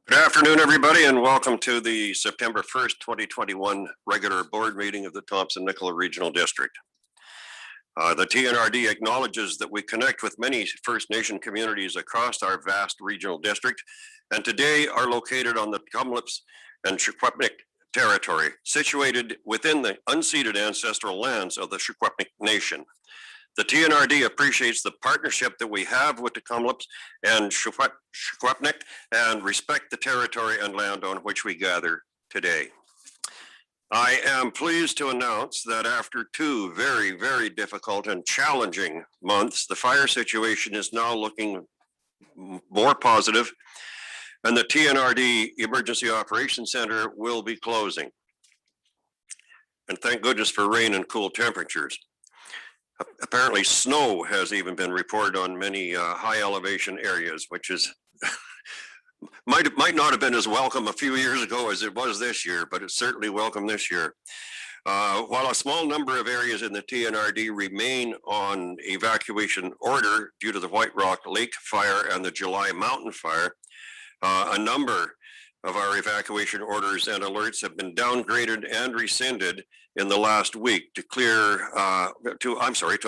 Good afternoon, everybody, and welcome to the September 1st, 2021 regular board meeting of the Thompson-Nicola Regional District. The TNRD acknowledges that we connect with many First Nation communities across our vast regional district, and today are located on the Kamloops and Secwepemc territory, situated within the unceded ancestral lands of the Secwepemc Nation. The TNRD appreciates the partnership that we have with the Kamloops and Secwepemc and respect the territory and land on which we gather today. I am pleased to announce that after two very, very difficult and challenging months, the fire situation is now looking more positive, and the TNRD Emergency Operations Center will be closing. And thank goodness for rain and cool temperatures. Apparently snow has even been reported on many high elevation areas, which is might not have been as welcome a few years ago as it was this year, but it's certainly welcome this year. While a small number of areas in the TNRD remain on evacuation order due to the White Rock Lake fire and the July Mountain fire, a number of our evacuation orders and alerts have been downgraded and rescinded in the last week to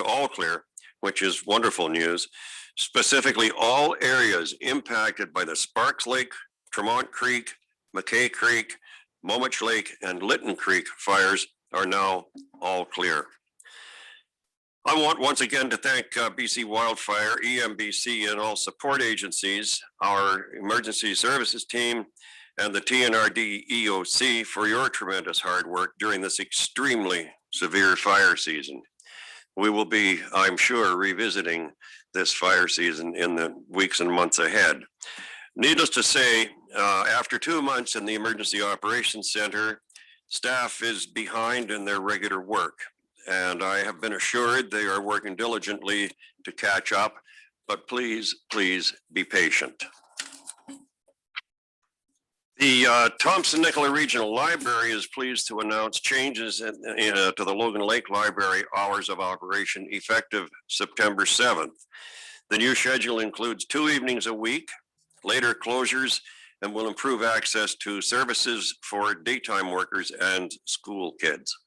all clear, which is wonderful news. Specifically, all areas impacted by the Sparks Lake, Tremont Creek, McKay Creek, Momich Lake, and Lytton Creek fires are now all clear. I want once again to thank BC Wildfire, EMBC, and all support agencies, our emergency services team, and the TNRD EOC for your tremendous hard work during this extremely severe fire season. We will be, I'm sure, revisiting this fire season in the weeks and months ahead. Needless to say, after 2 months in the Emergency Operations Center, staff is behind in their regular work, and I have been assured they are working diligently to catch up, but please, please be patient. The Thompson-Nicola Regional Library is pleased to announce changes to the Logan Lake Library hours of operation effective September 7th. The new schedule includes 2 evenings a week, later closures, and will improve access to services for daytime workers and school kids.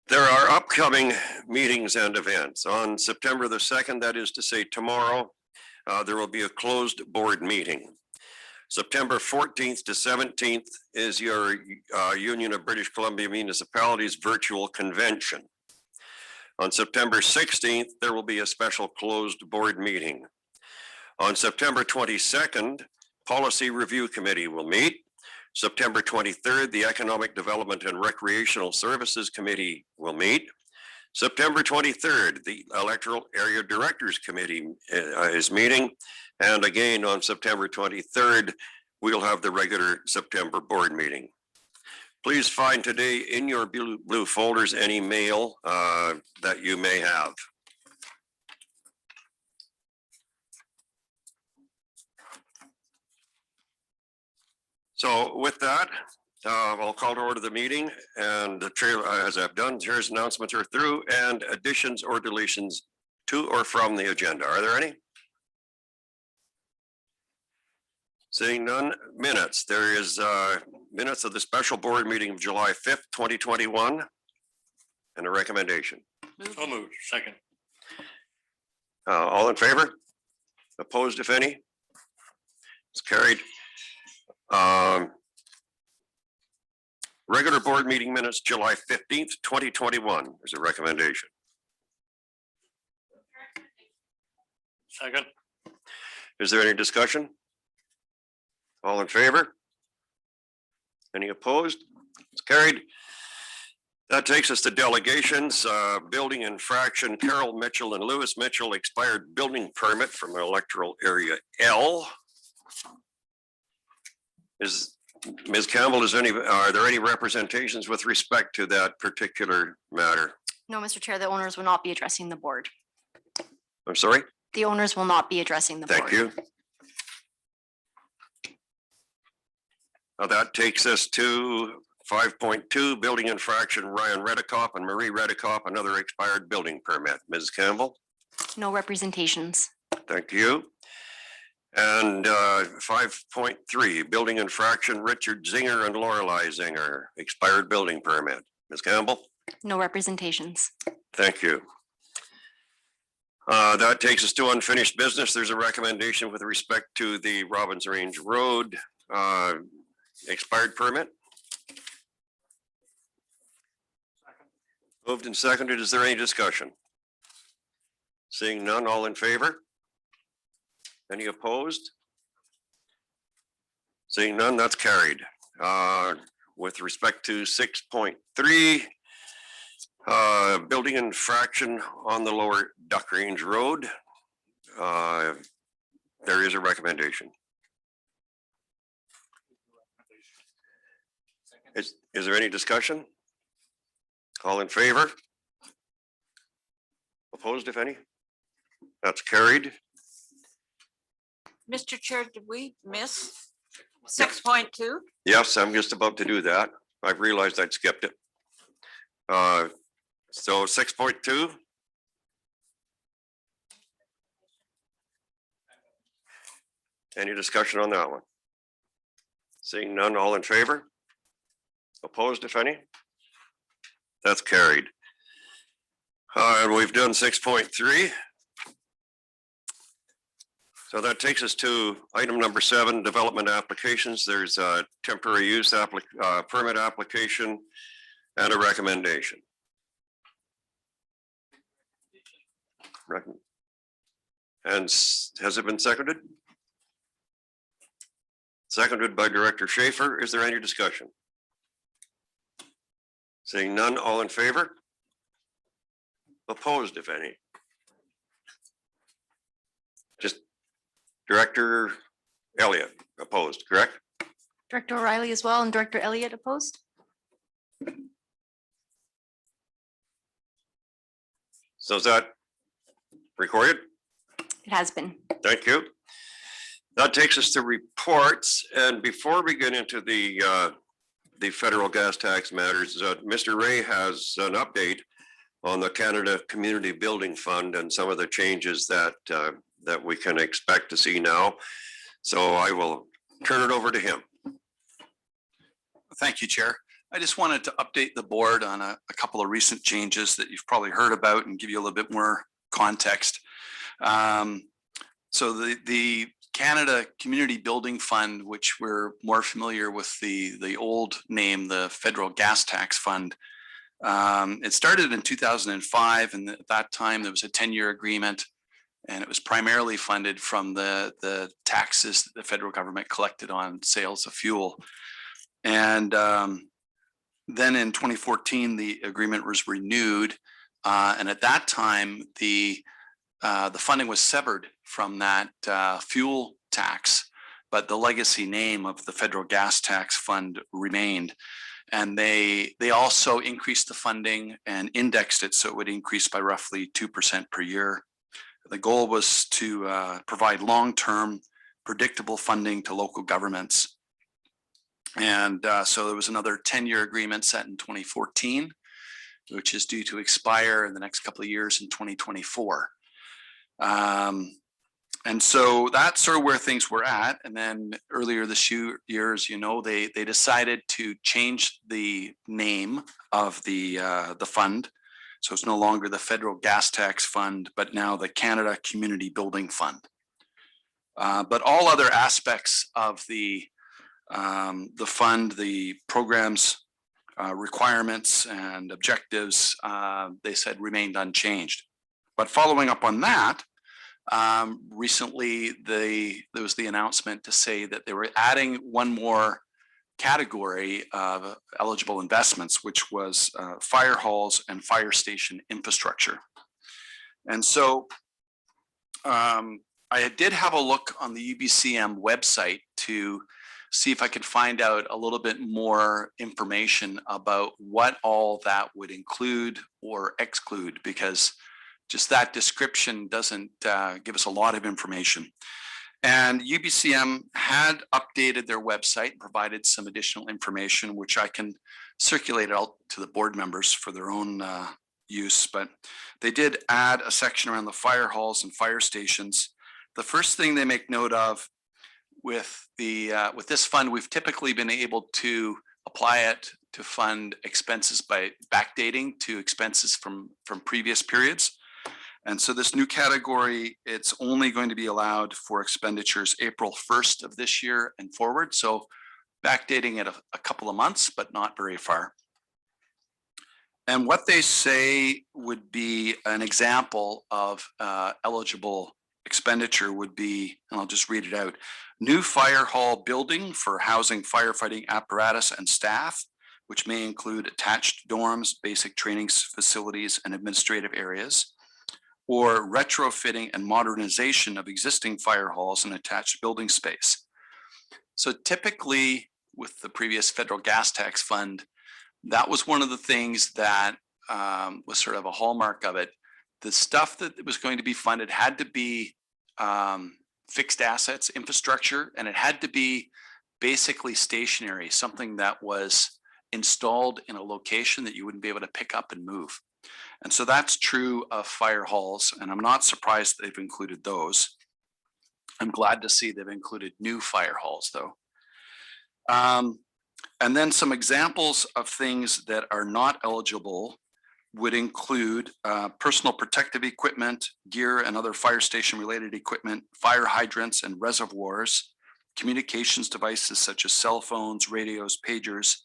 There are upcoming meetings and events. On September the 2nd, that is to say tomorrow, there will be a closed board meeting. September 14th to 17th is your Union of British Columbia Municipalities virtual convention. On September 16th, there will be a special closed board meeting. On September 22nd, Policy Review Committee will meet. September 23rd, the Economic Development and Recreational Services Committee will meet. September 23rd, the Electoral Area Directors Committee is meeting. And again, on September 23rd, we'll have the regular September board meeting. Please find today in your blue folders any mail that you may have. So with that, I'll call to order the meeting, and the chair, as I've done, chair's announcements are through, and additions or deletions to or from the agenda. Are there any? Seeing none. Minutes. There is minutes of the special board meeting of July 5th, 2021, and a recommendation. So moved. Second. All in favor? Opposed, if any? It's carried. Regular board meeting minutes, July 15th, 2021. There's a recommendation. Second. Is there any discussion? All in favor? Any opposed? It's carried. That takes us to delegations. Building infraction, Carol Mitchell and Lewis Mitchell expired building permit from electoral area L. Is Ms. Campbell, are there any representations with respect to that particular matter? No, Mr. Chair, the owners will not be addressing the board. I'm sorry? The owners will not be addressing the board. Thank you. Now that takes us to 5.2, building infraction, Ryan Redekop and Marie Redekop, another expired building permit. Ms. Campbell? No representations. Thank you. And 5.3, building infraction, Richard Zinger and Lorelei Zinger, expired building permit. Ms. Campbell? No representations. Thank you. That takes us to unfinished business. There's a recommendation with respect to the Robbins Range Road expired permit. Moved and seconded. Is there any discussion? Seeing none, all in favor? Any opposed? Seeing none, that's carried. With respect to 6.3, building infraction on the lower Duck Range Road, there is a recommendation. Is there any discussion? All in favor? Opposed, if any? That's carried. Mr. Chair, did we miss 6.2? Yes, I'm just about to do that. I've realized I'd skipped it. So 6.2. Any discussion on that one? Seeing none, all in favor? Opposed, if any? That's carried. And we've done 6.3. So that takes us to item number 7, development applications. There's a temporary use permit application and a recommendation. And has it been seconded? Seconded by Director Schaefer. Is there any discussion? Seeing none, all in favor? Opposed, if any? Just Director Elliott opposed, correct? Director O'Reilly as well and Director Elliott opposed. So is that recorded? It has been. Thank you. That takes us to reports. And before we get into the federal gas tax matters, Mr. Ray has an update on the Canada Community Building Fund and some of the changes that we can expect to see now. So I will turn it over to him. Thank you, Chair. I just wanted to update the board on a couple of recent changes that you've probably heard about and give you a little bit more context. So the Canada Community Building Fund, which we're more familiar with the old name, the Federal Gas Tax Fund, it started in 2005, and at that time there was a 10-year agreement, and it was primarily funded from the taxes that the federal government collected on sales of fuel. And then in 2014, the agreement was renewed, and at that time the funding was severed from that fuel tax, but the legacy name of the Federal Gas Tax Fund remained. And they also increased the funding and indexed it so it would increase by roughly 2% per year. The goal was to provide long-term predictable funding to local governments. And so there was another 10-year agreement set in 2014, which is due to expire in the next couple of years in 2024. And so that's sort of where things were at. And then earlier this year, as you know, they decided to change the name of the fund. So it's no longer the Federal Gas Tax Fund, but now the Canada Community Building Fund. But all other aspects of the fund, the programs, requirements and objectives, they said remained unchanged. But following up on that, recently there was the announcement to say that they were adding one more category of eligible investments, which was fire halls and fire station infrastructure. And so I did have a look on the UBCM website to see if I could find out a little bit more information about what all that would include or exclude, because just that description doesn't give us a lot of information. And UBCM had updated their website and provided some additional information, which I can circulate out to the board members for their own use. But they did add a section around the fire halls and fire stations The first thing they make note of with with this fund, we've typically been able to apply it to fund expenses by backdating to expenses from previous periods. And so this new category, it's only going to be allowed for expenditures April 1st of this year and forward. So backdating it a couple of months, but not very far. And what they say would be an example of eligible expenditure would be, and I'll just read it out, new fire hall building for housing firefighting apparatus and staff, which may include attached dorms, basic training facilities, and administrative areas, or retrofitting and modernization of existing fire halls and attached building space. So typically with the previous federal gas tax fund, that was one of the things that was sort of a hallmark of it. The stuff that was going to be funded had to be fixed assets, infrastructure, and it had to be basically stationary, something that was installed in a location that you wouldn't be able to pick up and move. And so that's true of fire halls, and I'm not surprised they've included those. I'm glad to see they've included new fire halls though. And then some examples of things that are not eligible would include personal protective equipment, gear and other fire station related equipment, fire hydrants and reservoirs, communications devices such as cell phones, radios, pagers,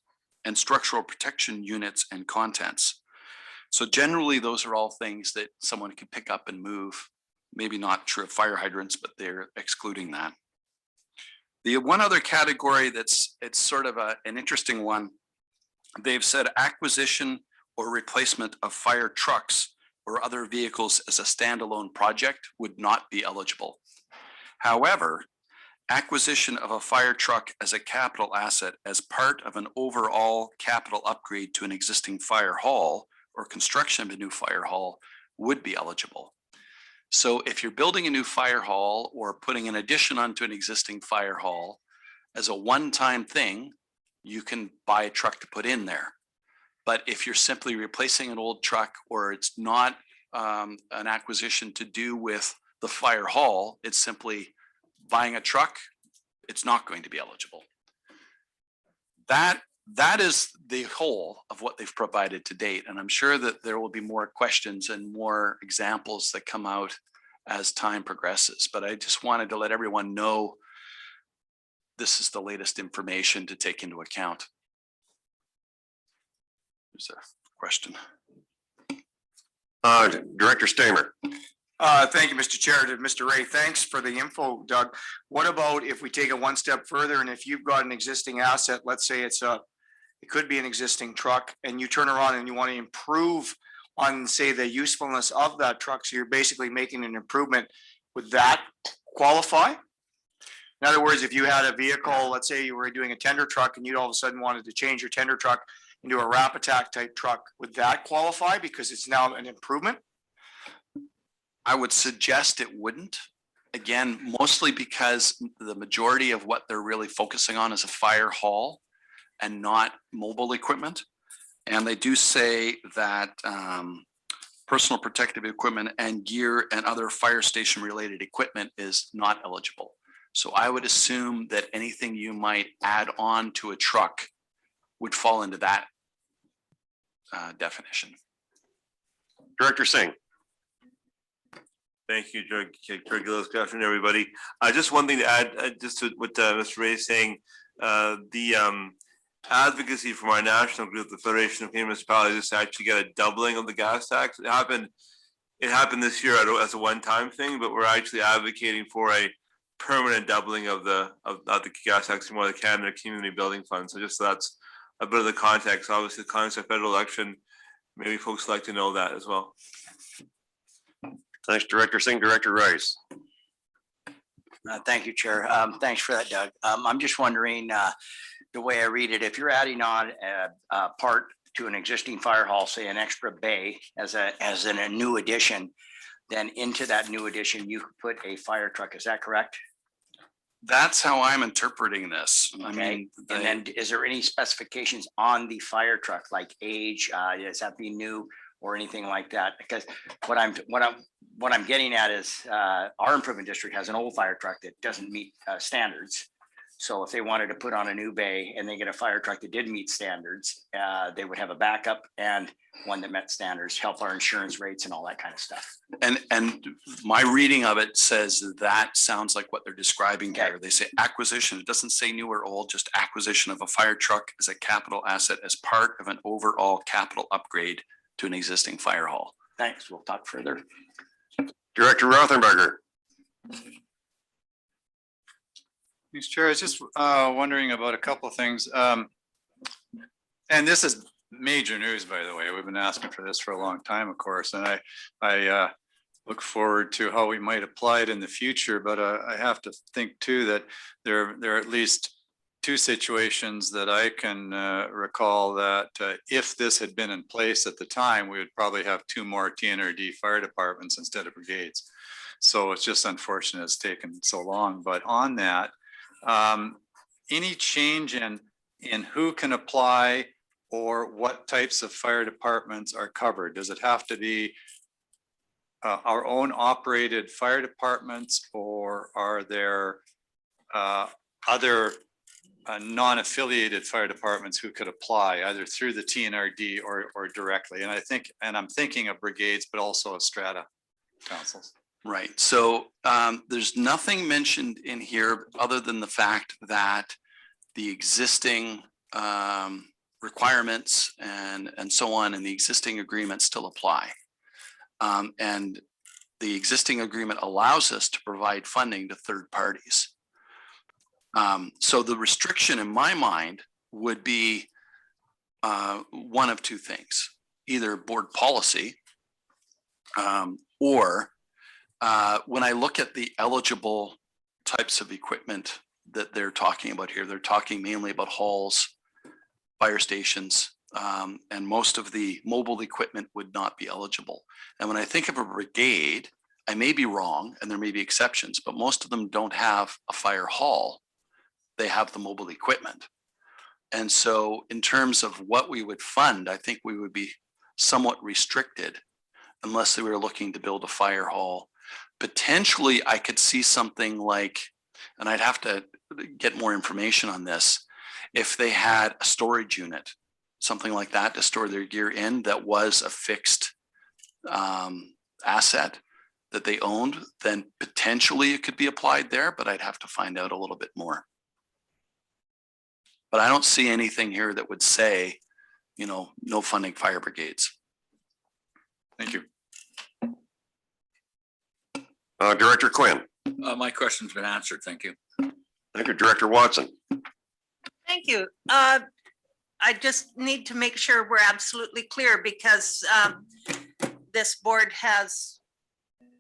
and structural protection units and contents. So generally, those are all things that someone can pick up and move. Maybe not true of fire hydrants, but they're excluding that. The one other category it's sort of an interesting one. They've said acquisition or replacement of fire trucks or other vehicles as a standalone project would not be eligible. However, acquisition of a fire truck as a capital asset as part of an overall capital upgrade to an existing fire hall or construction of a new fire hall would be eligible. So if you're building a new fire hall or putting an addition onto an existing fire hall as a one-time thing, you can buy a truck to put in there. But if you're simply replacing an old truck or it's not an acquisition to do with the fire hall, it's simply buying a truck, it's not going to be eligible. That is the whole of what they've provided to date. And I'm sure that there will be more questions and more examples that come out as time progresses. But I just wanted to let everyone know this is the latest information to take into account. There's a question. Director Stamer. Thank you, Mr. Chair. To Mr. Ray, thanks for the info, Doug. What about if we take it one step further and if you've got an existing asset, let's say it could be an existing truck, and you turn around and you want to improve on, say, the usefulness of that truck, so you're basically making an improvement, would that qualify? In other words, if you had a vehicle, let's say you were doing a tender truck and you all of a sudden wanted to change your tender truck into a wrap attack type truck, would that qualify because it's now an improvement? I would suggest it wouldn't. Again, mostly because the majority of what they're really focusing on is a fire hall and not mobile equipment. And they do say that personal protective equipment and gear and other fire station related equipment is not eligible. So I would assume that anything you might add on to a truck would fall into that definition. Director Singh. Thank you, Director Gillis. Good afternoon, everybody. Just one thing to add, just to what Mr. Ray is saying, the advocacy from our national group, the Federation of Municipalities, is to actually get a doubling of the gas tax. It happened this year as a one-time thing, but we're actually advocating for a permanent doubling of the gas tax from the Canada Community Building Fund. So just so that's a bit of the context. Obviously, the context of federal election, maybe folks like to know that as well. Thanks, Director Singh. Director Rice. Thank you, Chair. Thanks for that, Doug. I'm just wondering, the way I read it, if you're adding on a part to an existing fire hall, say an extra bay as a new addition, then into that new addition, you could put a fire truck. Is that correct? That's how I'm interpreting this. I Okay. mean, And then is there any specifications on the fire truck, like age? Does that be new? or anything like that. Because what I'm getting at is our improvement district has an old fire truck that doesn't meet standards. So if they wanted to put on a new bay and they get a fire truck that did meet standards, they would have a backup and one that met standards, help our insurance rates and all that kind of stuff. And my reading of it says that sounds like what they're describing here. They say acquisition. It doesn't say new or old, just acquisition of a fire truck as a capital asset as part of an overall capital upgrade to an existing fire hall. Thanks. We'll talk further. Director Rothenberger. Mr. Chair, I was just wondering about a couple of things. And this is major news, by the way. We've been asking for this for a long time, of course, and I look forward to how we might apply it in the future. But I have to think too that there are at least two situations that I can recall that if this had been in place at the time, we would probably have 2 more TNRD fire departments instead of brigades. So it's just unfortunate it's taken so long. But on that, any change in who can apply or what types of fire departments are covered? Does it have to be our own operated fire departments, or are there other non-affiliated fire departments who could apply either through the TNRD or directly? And I'm thinking of brigades, but also of strata councils. Right. So there's nothing mentioned in here other than the fact that the existing requirements and so on and the existing agreements still apply. And the existing agreement allows us to provide funding to third parties. So the restriction in my mind would be one of two things, either board policy or when I look at the eligible types of equipment that they're talking about here, they're talking mainly about halls, fire stations, and most of the mobile equipment would not be eligible. And when I think of a brigade, I may be wrong, and there may be exceptions, but most of them don't have a fire hall. They have the mobile equipment. And so in terms of what we would fund, I think we would be somewhat restricted unless they were looking to build a fire hall. Potentially, I could see something like, and I'd have to get more information on this, if they had a storage unit, something like that to store their gear in that was a fixed asset that they owned, then potentially it could be applied there, but I'd have to find out a little bit more. But I don't see anything here that would say, you know, no funding fire brigades. Thank you. Director Quinn. My question's been answered. Thank you. Thank you, Director Watson. Thank you. I just need to make sure we're absolutely clear because this board has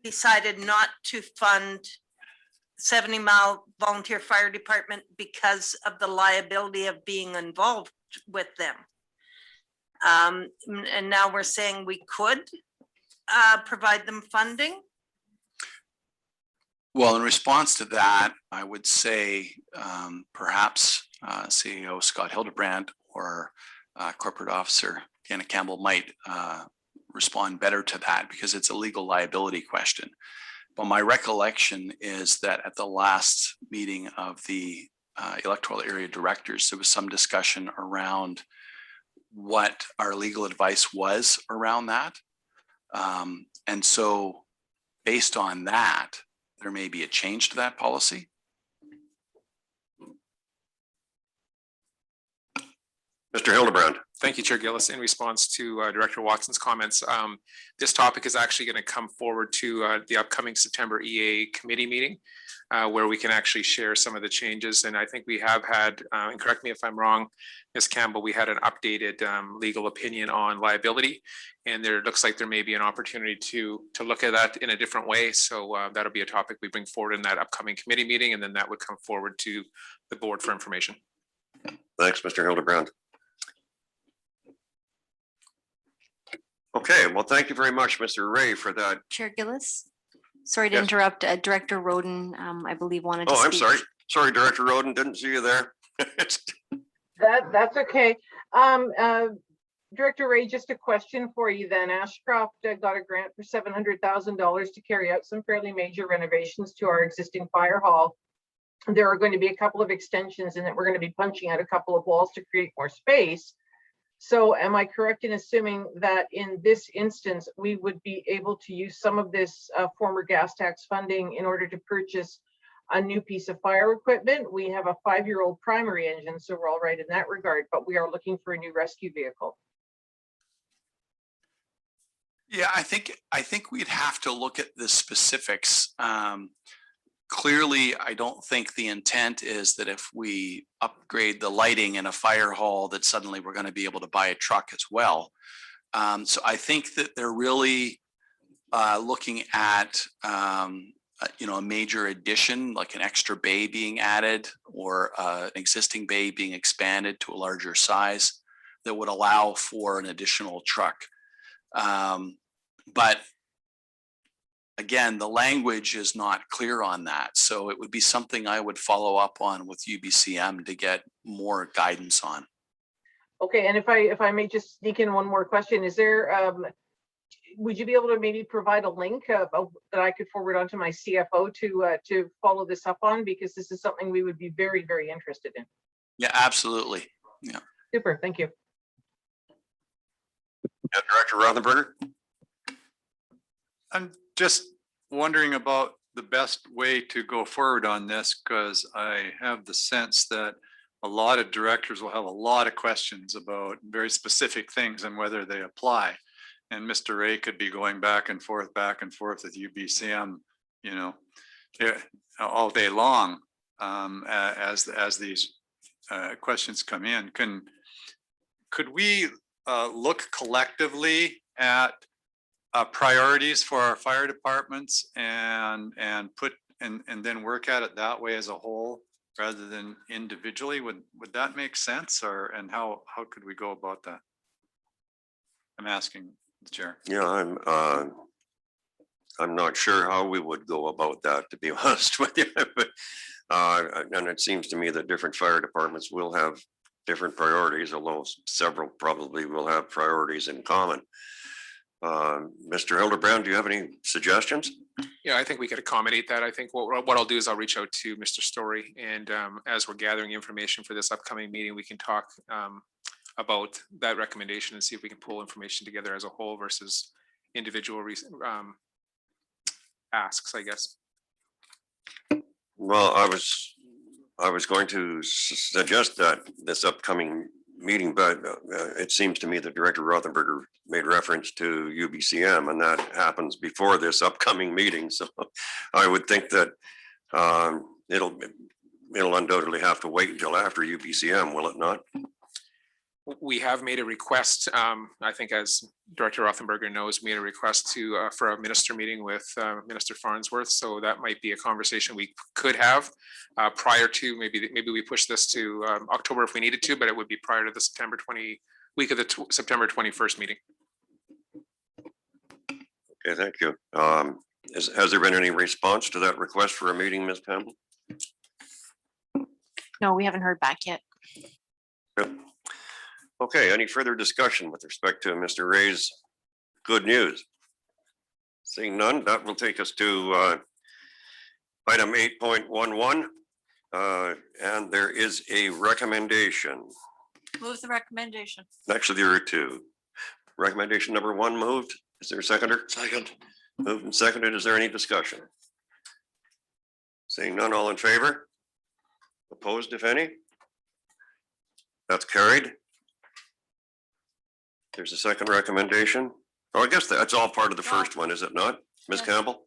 decided not to fund 70 Mile Volunteer Fire Department because of the liability of being involved with them. And now we're saying we could provide them funding. Well, in response to that, I would say perhaps CEO Scott Hildebrand or Corporate Officer Kenna Campbell might respond better to that because it's a legal liability question. But my recollection is that at the last meeting of the electoral area directors, there was some discussion around what our legal advice was around that. And so based on that, there may be a change to that policy. Mr. Hildebrand. Thank you, Chair Gillis. In response to Director Watson's comments, this topic is actually going to come forward to the upcoming September EA committee meeting where we can actually share some of the changes. And I think we have had, and correct me if I'm wrong, Ms. Campbell, we had an updated legal opinion on liability. And there looks like there may be an opportunity to look at that in a different way. So that'll be a topic we bring forward in that upcoming committee meeting. And then that would come forward to the board for information. Thanks, Mr. Hildebrand. Okay, well, thank you very much, Mr. Ray, for that. Chair Gillis, sorry to Yes. interrupt. Director Roden, I believe wanted to Oh, I'm speak. sorry. Sorry, Director Roden, didn't see you there. That's okay. Director Ray, just a question for you then. Ashcroft got a grant for $700,000 to carry out some fairly major renovations to our existing fire hall. There are going to be a couple of extensions in that we're going to be punching out a couple of walls to create more space. So am I correct in assuming that in this instance, we would be able to use some of this former gas tax funding in order to purchase a new piece of fire equipment? We have a 5-year-old primary engine, so we're all right in that regard, but we are looking for a new rescue vehicle. Yeah, I think we'd have to look at the specifics. Clearly, I don't think the intent is that if we upgrade the lighting in a fire hall, that suddenly we're going to be able to buy a truck as well. So I think that they're really looking at a major addition, like an extra bay being added or an existing bay being expanded to a larger size that would allow for an additional truck. But again, the language is not clear on that. So it would be something I would follow up on with UBCM to get more guidance on. Okay, and if I may just sneak in one more question, is there, would you be able to maybe provide a link that I could forward on to my CFO to follow this up on? Because this is something we would be very, very interested in. Yeah, absolutely. Yeah. Super, thank you. Yeah, Director Rothenberger? I'm just wondering about the best way to go forward on this, because I have the sense that a lot of directors will have a lot of questions about very specific things and whether they apply. And Mr. Ray could be going back and forth with UBCM, all day long as these questions come in. Could we look collectively at priorities for our fire departments and then work at it that way as a whole rather than individually? Would that make sense, and how could we go about that? I'm asking the chair. Yeah, I'm not sure how we would go about that, to be honest with you. But and it seems to me that different fire departments will have different priorities, although several probably will have priorities in common. Mr. Hildebrand, do you have any suggestions? Yeah, I think we could accommodate that. I think what I'll do is I'll reach out to Mr. Story, and as we're gathering information for this upcoming meeting, we can talk about that recommendation and see if we can pull information together as a whole versus individual asks, I guess. Well, I was going to suggest that this upcoming meeting, but it seems to me that Director Rothenberger made reference to UBCM, and that happens before this upcoming meeting. So I would think that it'll undoubtedly have to wait until after UBCM, will it not? We have made a request. I think, as Director Rothenberger knows, made a request for a minister meeting with Minister Farnsworth. So that might be a conversation we could have prior to maybe we push this to October if we needed to, but it would be prior to the week of the September 21st meeting. Okay, thank you. Has there been any response to that request for a meeting, Ms. Campbell? No, we haven't heard back yet. Good. Okay, any further discussion with respect to Mr. Ray's good news? Seeing none, that will take us to item 8.11. And there is a recommendation. Move the recommendation. Actually, there are two. Recommendation number 1 moved. Is there a seconder? Second. Moved and seconded. Is there any discussion? Seeing none, all in favor? Opposed, if any? That's carried. There's a second recommendation. Oh, I guess that's all part of the first one, is it not, Ms. Campbell?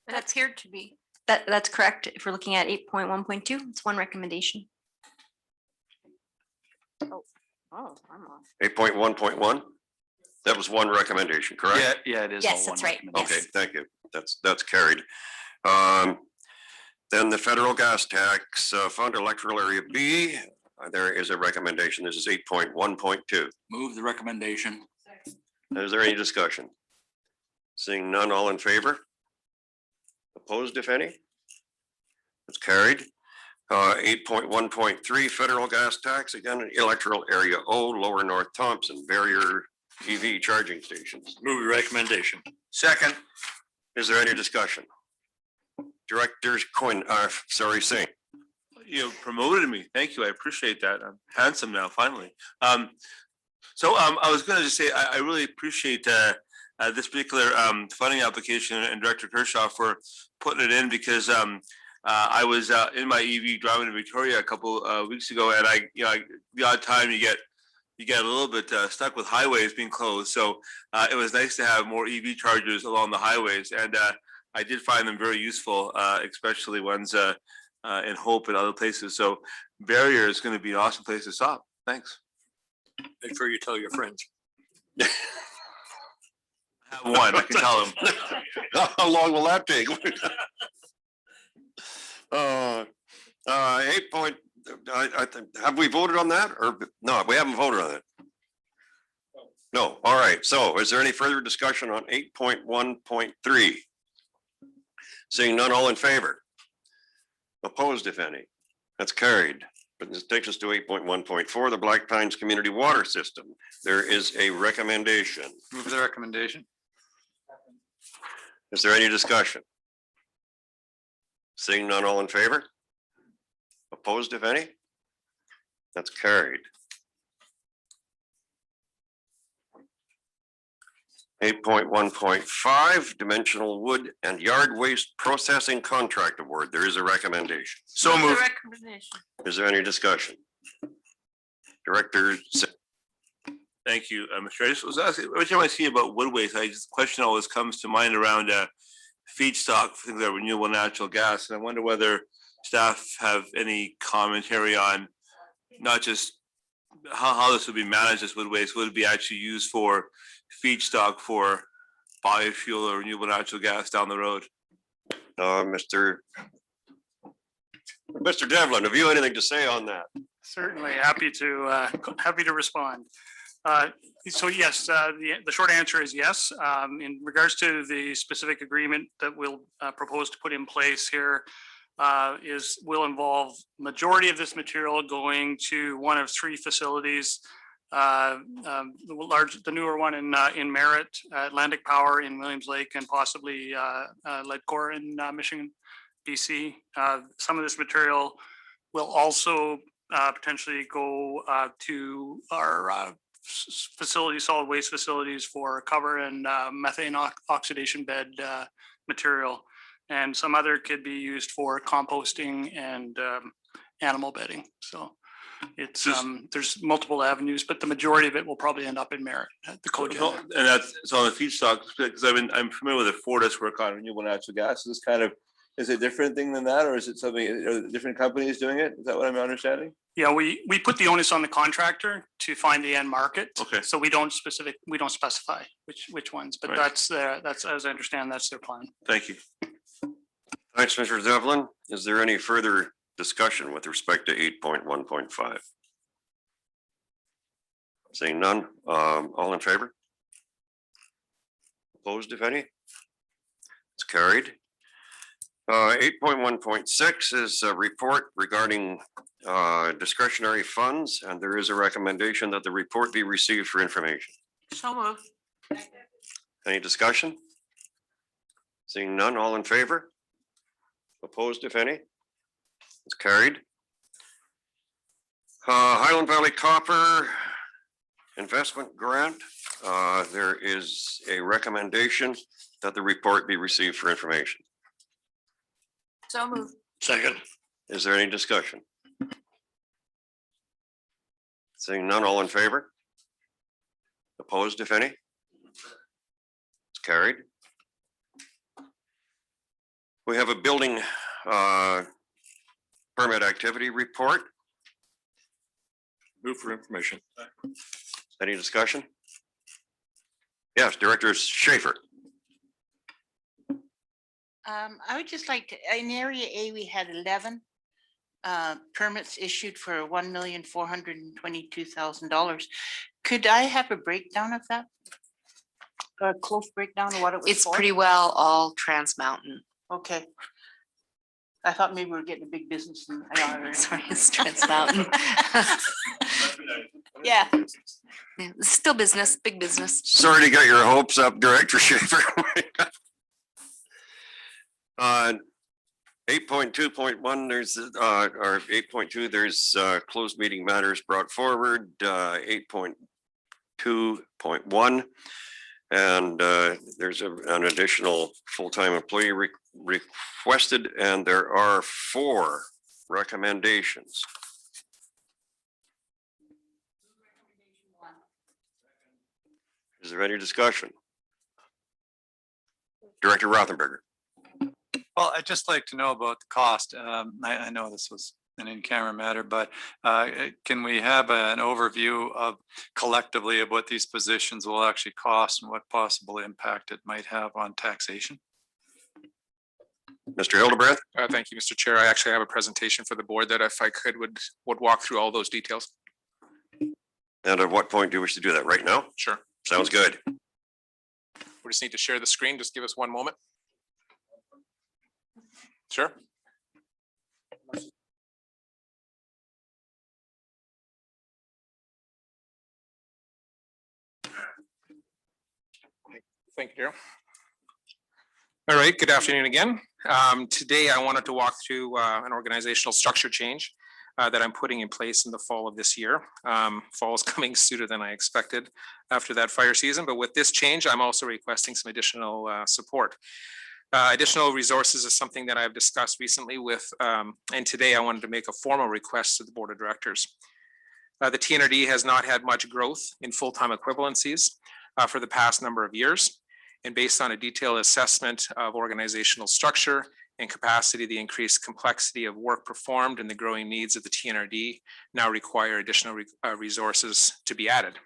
That appeared to be. That's correct. If we're looking at 8.1.2, it's one recommendation. Oh, I'm off. 8.1.1? That was one recommendation, correct? Yeah, it is. Yes, that's right. Okay, Yes. thank you. That's carried. Then the federal gas tax fund electoral area B, there is a recommendation. This is 8.1.2. Move the recommendation. Is there any discussion? Seeing none, all in favor? Opposed, if any? That's carried. 8.1.3 federal gas tax, again, electoral area O, Lower North Thompson, barrier EV charging stations. Move recommendation. Second. Is there any discussion? Directors Quinn, Singh. You promoted me. Thank you. I appreciate that. I'm handsome now, finally. I was going to just say, I really appreciate this particular funding application and Director Kershaw for putting it in because I was in my EV driving to Victoria a couple weeks ago, and the odd time you get a little bit stuck with highways being closed. So it was nice to have more EV chargers along the highways, and I did find them very useful, especially ones in Hope and other places. So Barrier is going to be an awesome place to stop. Thanks. Make sure you tell your friends. I have one. I can tell them. How long will that take? 8 point, have we voted on that or no, we haven't voted on it. No, all right. So is there any further discussion on 8.1.3? Seeing none, all in favor? Opposed, if any? That's carried. But this takes us to 8.1.4, the Black Pines Community Water System. There is a recommendation. Move the recommendation. Is there any discussion? Seeing none, all in favor? Opposed, if any? That's carried. 8.1.5, dimensional wood and yard waste processing contract award. There is a recommendation. So moved. Is there any discussion? Director, Thank you, Mr. I just was asking, every time I see about wood waste, the question always comes to mind around feedstock for things like renewable natural gas. And I wonder whether staff have any commentary on not just how this would be managed as wood waste, would it be actually used for feedstock for biofuel or renewable natural gas down the road? Mr. Devlin, have you anything to say on that? Certainly, happy to respond. So yes, the short answer is yes. In regards to the specific agreement that we'll propose to put in place here, will involve majority of this material going to one of three facilities. The newer one in Merritt, Atlantic Power in Williams Lake, and possibly Leadcore in Michigan, BC. Some of this material will also potentially go to our facilities, solid waste facilities for cover and methane oxidation bed material. And some other could be used for composting and animal bedding. So it's there's multiple avenues, but the majority of it will probably end up in Merritt at the cogen. And that's on the feedstock, because I'm familiar with the Fortis work on renewable natural gas. Is this is it a different thing than that, or is it something, are different companies doing it? Is that what I'm understanding? Yeah, we put the onus on the contractor to find the end market. Okay. So we don't specify which ones, but Right. that's as I understand, that's their plan. Thank you. Thanks, Mr. Devlin. Is there any further discussion with respect to 8.1.5? Seeing none, all in favor? Opposed, if any? It's carried. 8.1.6 is a report regarding discretionary funds, and there is a recommendation that the report be received for information. So moved. Any discussion? Seeing none, all in favor? Opposed, if any? It's carried. Highland Valley Copper Investment Grant. There is a recommendation that the report be received for information. So moved. Second. Is there any discussion? Seeing none, all in favor? Opposed, if any? It's carried. We have a building permit activity report. Move for information. Any discussion? Yes, Director Schaefer. I would just like to, in Area A, we had 11 permits issued for $1,422,000. Could I have a breakdown of that? A close breakdown of what it was It's for? pretty well all Trans Mountain. Okay. I thought maybe we were getting a big business. Sorry, it's Trans Mountain. Yeah. Yeah, it's still business, big business. Sorry to get your hopes up, Director Schaefer. 8.2.1, there's, or 8.2, there's closed meeting matters brought forward, 8.2.1. And there's an additional full-time employee requested, and there are 4 recommendations. Is there any discussion? Director Rothenberger. Well, I'd just like to know about the cost. I know this was an in-camera matter, but can we have an overview of collectively of what these positions will actually cost and what possible impact it might have on taxation? Mr. Hildebrandt? Thank you, Mr. Chair. I actually have a presentation for the board that if I could would walk through all those details. And at what point do you wish to do that? Right now? Sure. Sounds good. We just need to share the screen. Just give us one moment. Sure. Thank you, Daryl. All right, good afternoon again. Today I wanted to walk through an organizational structure change that I'm putting in place in the fall of this year. Fall is coming sooner than I expected after that fire season, but with this change, I'm also requesting some additional support. Additional resources is something that I've discussed recently with, and today I wanted to make a formal request to the Board of Directors. The TNRD has not had much growth in full-time equivalencies for the past number of years. And based on a detailed assessment of organizational structure and capacity, the increased complexity of work performed and the growing needs of the TNRD now require additional resources to be added.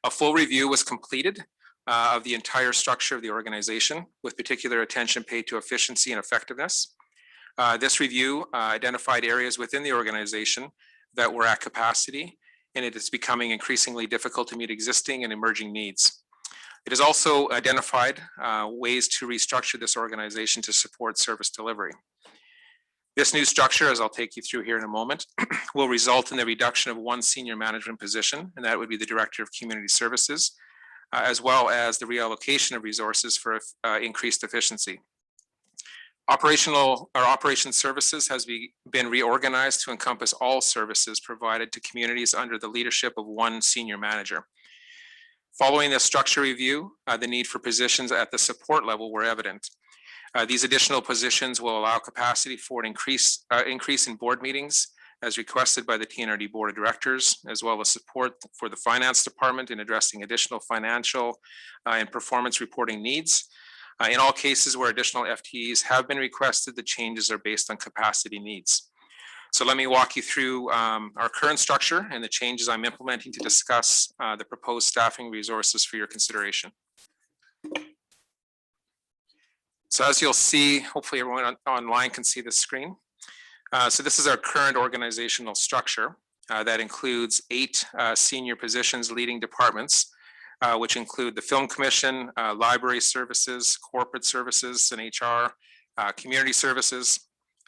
A full review was completed of the entire structure of the organization with particular attention paid to efficiency and effectiveness. This review identified areas within the organization that were at capacity, and it is becoming increasingly difficult to meet existing and emerging needs. It has also identified ways to restructure this organization to support service delivery. This new structure, as I'll take you through here in a moment, will result in the reduction of 1 senior management position, and that would be the Director of Community Services, as well as the reallocation of resources for increased efficiency. Operations services has been reorganized to encompass all services provided to communities under the leadership of 1 senior manager. Following this structure review, the need for positions at the support level were evident. These additional positions will allow capacity for an increase in board meetings as requested by the TNRD Board of Directors, as well as support for the Finance Department in addressing additional financial and performance reporting needs. In all cases where additional FTEs have been requested, the changes are based on capacity needs. So let me walk you through our current structure and the changes I'm implementing to discuss the proposed staffing resources for your consideration. So as you'll see, hopefully everyone online can see the screen. So this is our current organizational structure that includes 8 senior positions leading departments, which include the Film Commission, Library Services, Corporate Services and HR, Community Services,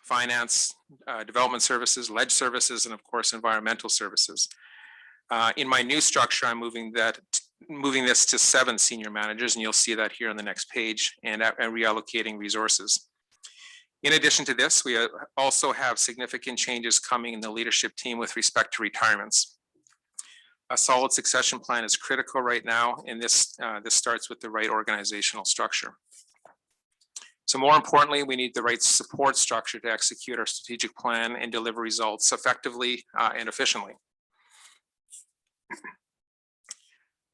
Finance, Development Services, Ledge Services, and of course, Environmental Services. In my new structure, I'm moving this to 7 senior managers, and you'll see that here on the next page, and reallocating resources. In addition to this, we also have significant changes coming in the leadership team with respect to retirements. A solid succession plan is critical right now, and this starts with the right organizational structure. So more importantly, we need the right support structure to execute our strategic plan and deliver results effectively and efficiently.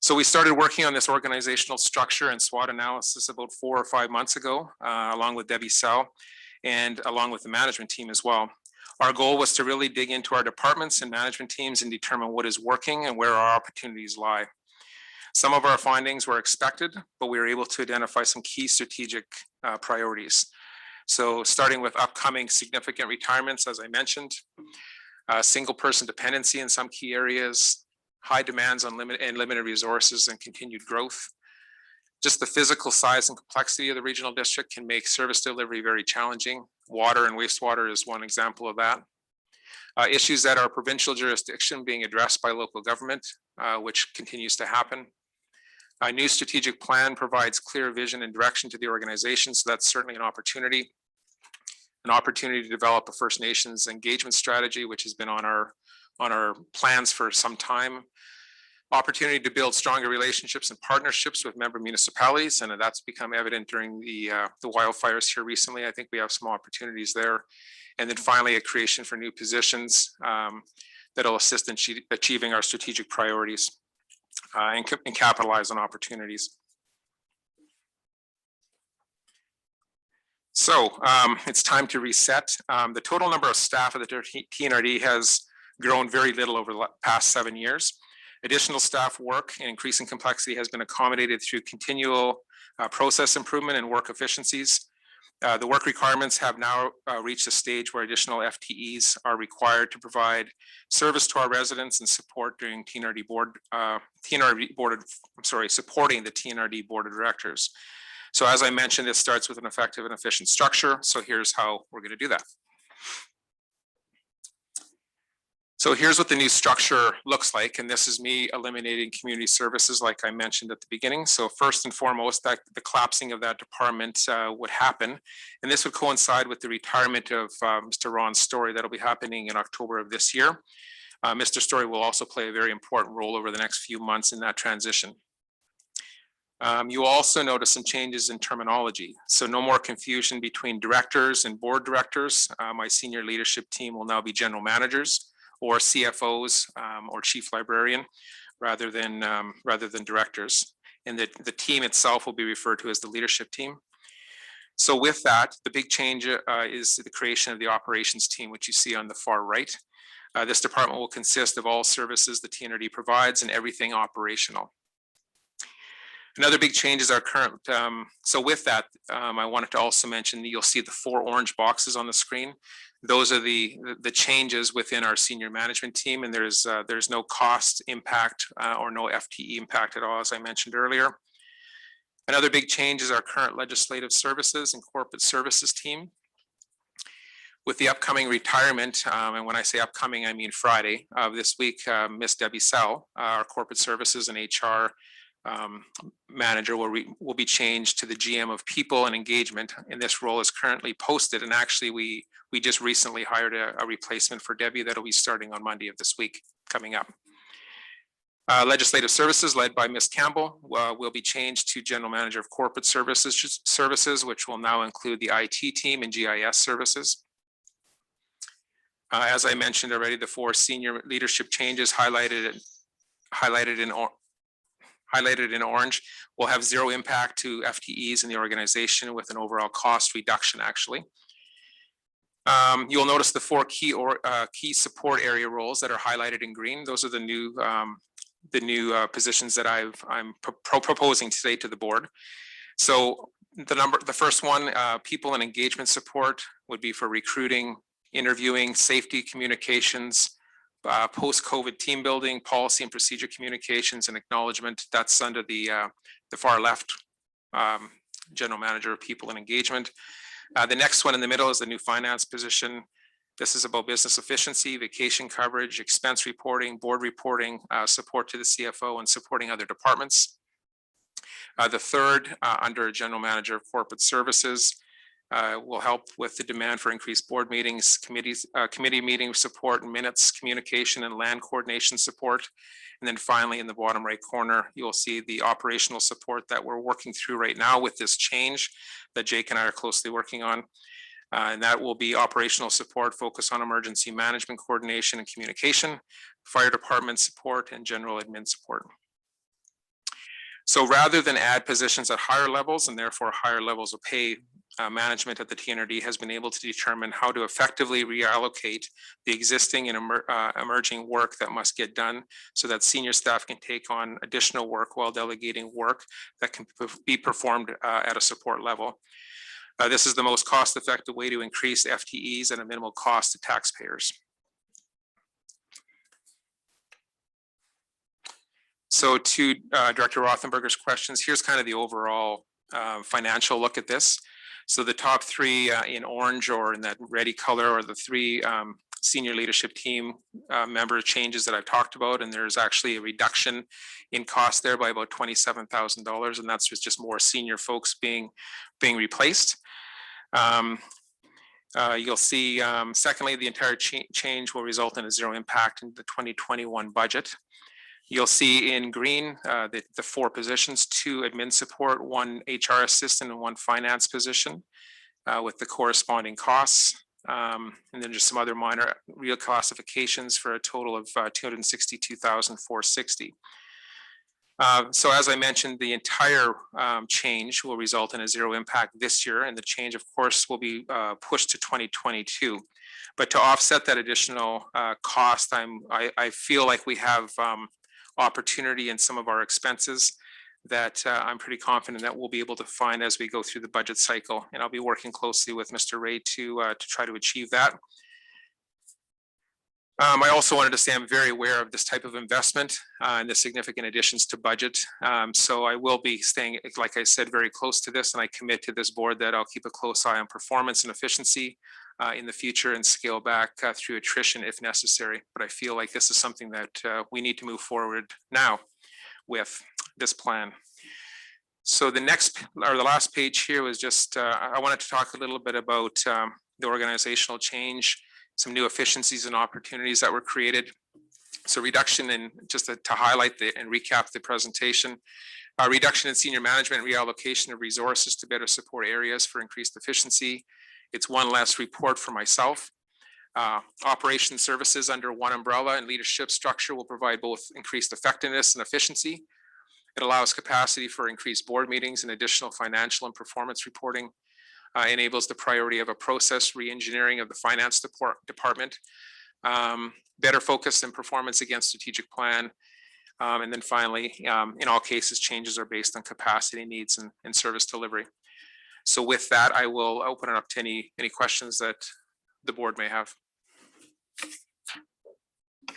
So we started working on this organizational structure and SWOT analysis about 4 or 5 months ago, along with Debbie Sell and along with the management team as well. Our goal was to really dig into our departments and management teams and determine what is working and where our opportunities lie. Some of our findings were expected, but we were able to identify some key strategic priorities. So starting with upcoming significant retirements, as I mentioned, single person dependency in some key areas, high demands on limited resources and continued growth, Just the physical size and complexity of the regional district can make service delivery very challenging. Water and wastewater is one example of that. Issues that are provincial jurisdiction being addressed by local government, which continues to happen. A new strategic plan provides clear vision and direction to the organization, so that's certainly an opportunity. An opportunity to develop a First Nations engagement strategy, which has been on our plans for some time. Opportunity to build stronger relationships and partnerships with member municipalities, and that's become evident during the wildfires here recently. I think we have some opportunities there. And then finally, a creation for new positions that'll assist in achieving our strategic priorities and capitalize on opportunities. So it's time to reset. The total number of staff at the TNRD has grown very little over the past 7 years. Additional staff work and increasing complexity has been accommodated through continual process improvement and work efficiencies. The work requirements have now reached a stage where additional FTEs are required to provide service to our residents and support during supporting the TNRD Board of Directors. So as I mentioned, it starts with an effective and efficient structure. So here's how we're going to do that. So here's what the new structure looks like. And this is me eliminating community services like I mentioned at the beginning. So first and foremost, that the collapsing of that department would happen. And this would coincide with the retirement of Mr. Ron Story. That'll be happening in October of this year. Mr. Story will also play a very important role over the next few months in that transition. You will also notice some changes in terminology. So no more confusion between directors and board directors. My senior leadership team will now be general managers or CFOs or chief librarian rather than directors. And the team itself will be referred to as the leadership team. So with that, the big change is the creation of the operations team, which you see on the far right. This department will consist of all services the TNRD provides and everything operational. Another big change is our current, so with that, I wanted to also mention that you'll see the 4 orange boxes on the screen. Those are the changes within our senior management team, and there's no cost impact or no FTE impact at all, as I mentioned earlier. Another big change is our current legislative services and corporate services team. With the upcoming retirement, and when I say upcoming, I mean Friday of this week, Miss Debbie Sell, our corporate services and HR manager will be changed to the GM of people and engagement, and this role is currently posted, and actually we just recently hired a replacement for Debbie that'll be starting on Monday of this week coming up. Legislative services led by Ms. Campbell will be changed to general manager of corporate services, which will now include the IT team and GIS services. As I mentioned already, the 4 senior leadership changes highlighted in orange will have 0 impact to FTEs in the organization with an overall cost reduction actually. You'll notice the 4 key support area roles that are highlighted in green. Those are the new positions that I'm proposing today to the board. So the first one, people and engagement support, would be for recruiting, interviewing, safety communications, post-COVID team building, policy and procedure communications and acknowledgement. That's under the far left, general manager of people and engagement. The next one in the middle is the new finance position. This is about business efficiency, vacation coverage, expense reporting, board reporting, support to the CFO and supporting other departments. The third, under general manager of corporate services, will help with the demand for increased board meetings, committee meeting support, and minutes, communication, and land coordination support. And then finally, in the bottom right corner, you'll see the operational support that we're working through right now with this change that Jake and I are closely working on. And that will be operational support, focus on emergency management coordination and communication, fire department support, and general admin support. So rather than add positions at higher levels and therefore higher levels of pay, management at the TNRD has been able to determine how to effectively reallocate the existing and emerging work that must get done so that senior staff can take on additional work while delegating work that can be performed at a support level. This is the most cost-effective way to increase FTEs at a minimal cost to taxpayers. So to Director Rothenberger's questions, here's kind of the overall financial look at this. So the top three in orange or in that ready color are the three senior leadership team member changes that I've talked about. And there's actually a reduction in cost there by about $27,000. And that's just more senior folks being replaced. You'll see, secondly, the entire change will result in a zero impact in the 2021 budget. You'll see in green the four positions: 2 admin support, 1 HR assistant, and 1 finance position with the corresponding costs. And then just some other minor real classifications for a total of $262,460. So as I mentioned, the entire change will result in a zero impact this year, and the change, of course, will be pushed to 2022. But to offset that additional cost, I feel like we have opportunity in some of our expenses that I'm pretty confident that we'll be able to find as we go through the budget cycle. And I'll be working closely with Mr. Ray to try to achieve that. I also wanted to say I'm very aware of this type of investment and the significant additions to budget. So I will be staying, like I said, very close to this, and I commit to this board that I'll keep a close eye on performance and efficiency in the future and scale back through attrition if necessary. But I feel like this is something that we need to move forward now with this plan. So the next or the last page here was just, I wanted to talk a little bit about the organizational change, some new efficiencies and opportunities that were created. So reduction in, just to highlight and recap the presentation, reduction in senior management, reallocation of resources to better support areas for increased efficiency. It's 1 less report for myself. Operation services under 1 umbrella and leadership structure will provide both increased effectiveness and efficiency. It allows capacity for increased board meetings and additional financial and performance reporting. Enables the priority of a process re-engineering of the finance department, better focus and performance against strategic plan. And then finally, in all cases, changes are based on capacity needs and service delivery. So with that, I will open it up to any questions that the board may have.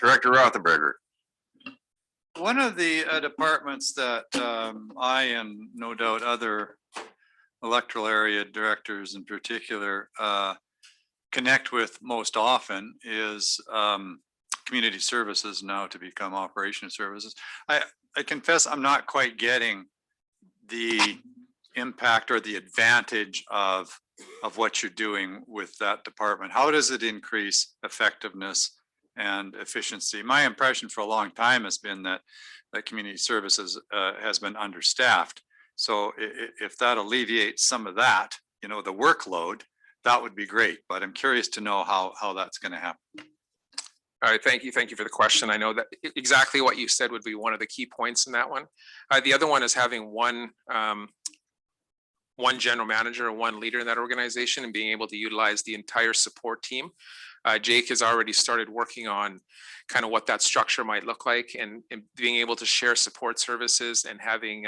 Director Rothenberger. One of the departments that I and no doubt other electoral area directors in particular connect with most often is community services, now to become operation services. I confess I'm not quite getting the impact or the advantage of what you're doing with that department. How does it increase effectiveness and efficiency? My impression for a long time has been that community services has been understaffed. So if that alleviates some of that, you know, the workload, that would be great. But I'm curious to know how that's going to happen. All right, thank you. Thank you for the question. I know that exactly what you said would be one of the key points in that one. The other one is having one general manager or 1 leader in that organization and being able to utilize the entire support team. Jake has already started working on kind of what that structure might look like, and being able to share support services and having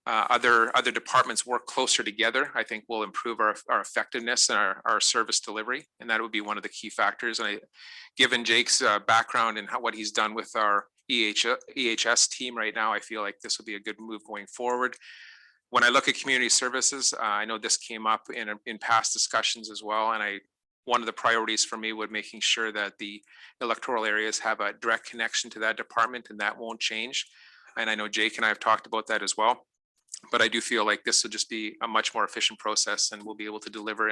other departments work closer together, I think will improve our effectiveness and our service delivery. And that would be one of the key factors. And given Jake's background and what he's done with our EHS team right now, I feel like this will be a good move going forward. When I look at community services, I know this came up in past discussions as well. And one of the priorities for me would making sure that the electoral areas have a direct connection to that department, and that won't change. And I know Jake and I have talked about that as well. But I do feel like this will just be a much more efficient process, and we'll be able to deliver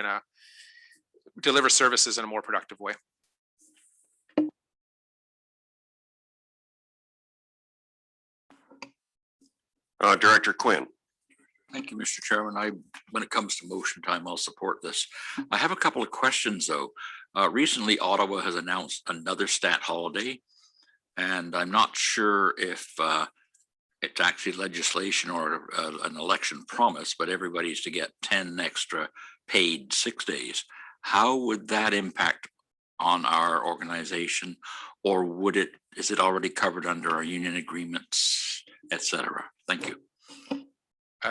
services in a more productive way. Director Quinn. Thank you, Mr. Chairman. When it comes to motion time, I'll support this. I have a couple of questions though. Recently, Ottawa has announced another stat holiday, and I'm not sure if it's actually legislation or an election promise, but everybody's to get 10 extra paid 6 days. How would that impact on our organization, or is it already covered under our union agreements, et cetera? Thank you.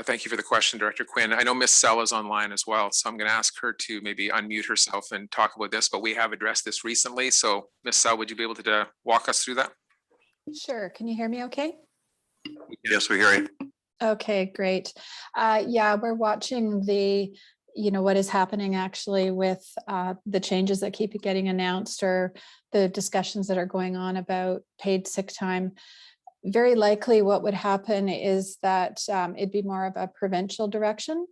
Thank you for the question, Director Quinn. I know Ms. Sell is online as well, so I'm going to ask her to maybe unmute herself and talk about this, but we have addressed this recently. So Ms. Sell, would you be able to walk us through that? Sure. Can you hear me okay? Yes, we hear you. Okay, great. Yeah, we're watching what is happening actually with the changes that keep getting announced or the discussions that are going on about paid sick time. Very likely what would happen is that it'd be more of a provincial direction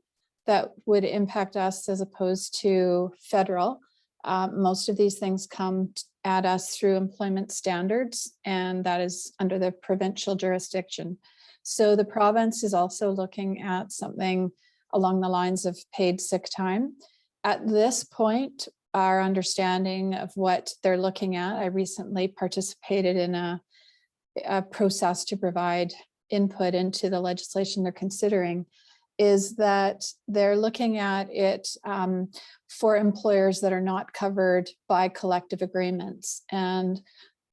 that would impact us as opposed to federal. Most of these things come at us through employment standards, and that is under the provincial jurisdiction. So the province is also looking at something along the lines of paid sick time. At this point, our understanding of what they're looking at, I recently participated in a process to provide input into the legislation they're considering, is that they're looking at it for employers that are not covered by collective agreements. And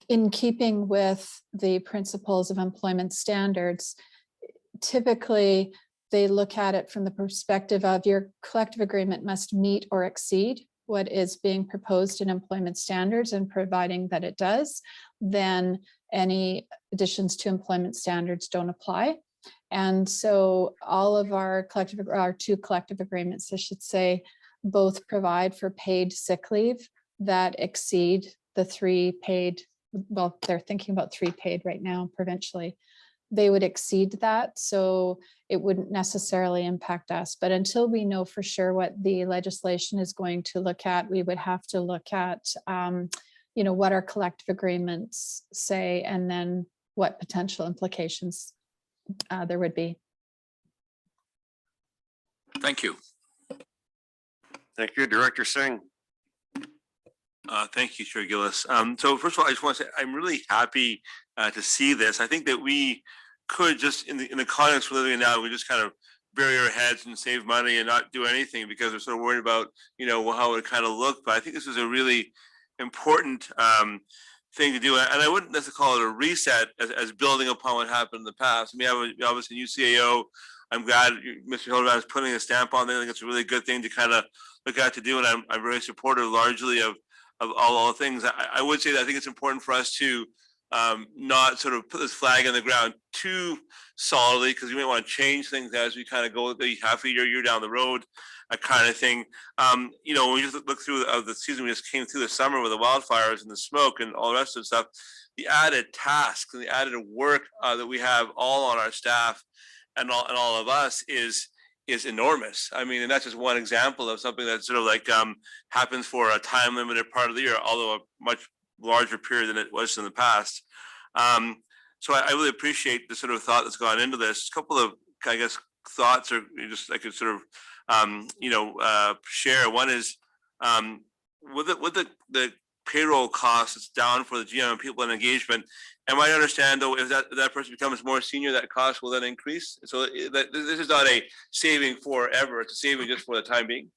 in keeping with the principles of employment standards, typically they look at it from the perspective of your collective agreement must meet or exceed what is being proposed in employment standards, and providing that it does, then any additions to employment standards don't apply. And so all of our two collective agreements, I should say, both provide for paid sick leave that exceed the 3 paid, well, they're thinking about 3 paid right now provincially. They would exceed that, so it wouldn't necessarily impact us. But until we know for sure what the legislation is going to look at, we would have to look at what our collective agreements say, and then what potential implications there would be. Thank you. Thank you, Director Singh. Thank you, Chair Gillis. So first of all, I just want to say I'm really happy to see this. I think that we could just in the context we're living in now, we just kind of bury our heads and save money and not do anything because we're sort of worried about how it would kind of look. But I think this is a really important thing to do, and I wouldn't necessarily call it a reset as building upon what happened in the past. I mean, we obviously new CAO. I'm glad Mr. Hildebrand is putting a stamp on there. I think it's a really good thing to kind of look at to do, and I'm very supportive largely of all the things. I would say that I think it's important for us to not sort of put this flag in the ground too solidly, because we may want to change things as we kind of go the half a year down the road, that kind of thing. When we just look through the season we just came through the summer with the wildfires and the smoke and all the rest of the stuff, the added tasks and the added work that we have all on our staff and all of us is enormous. I mean, and that's just one example of something that sort of like happens for a time limited part of the year, although a much larger period than it was in the past. So I really appreciate the sort of thought that's gone into this. A couple of, I guess, thoughts or just I could sort of share. One is with the payroll costs, it's down for the GM and people in engagement. And I understand though, if that person becomes more senior, that cost will then increase. So this is not a saving forever; it's a saving just for the time being.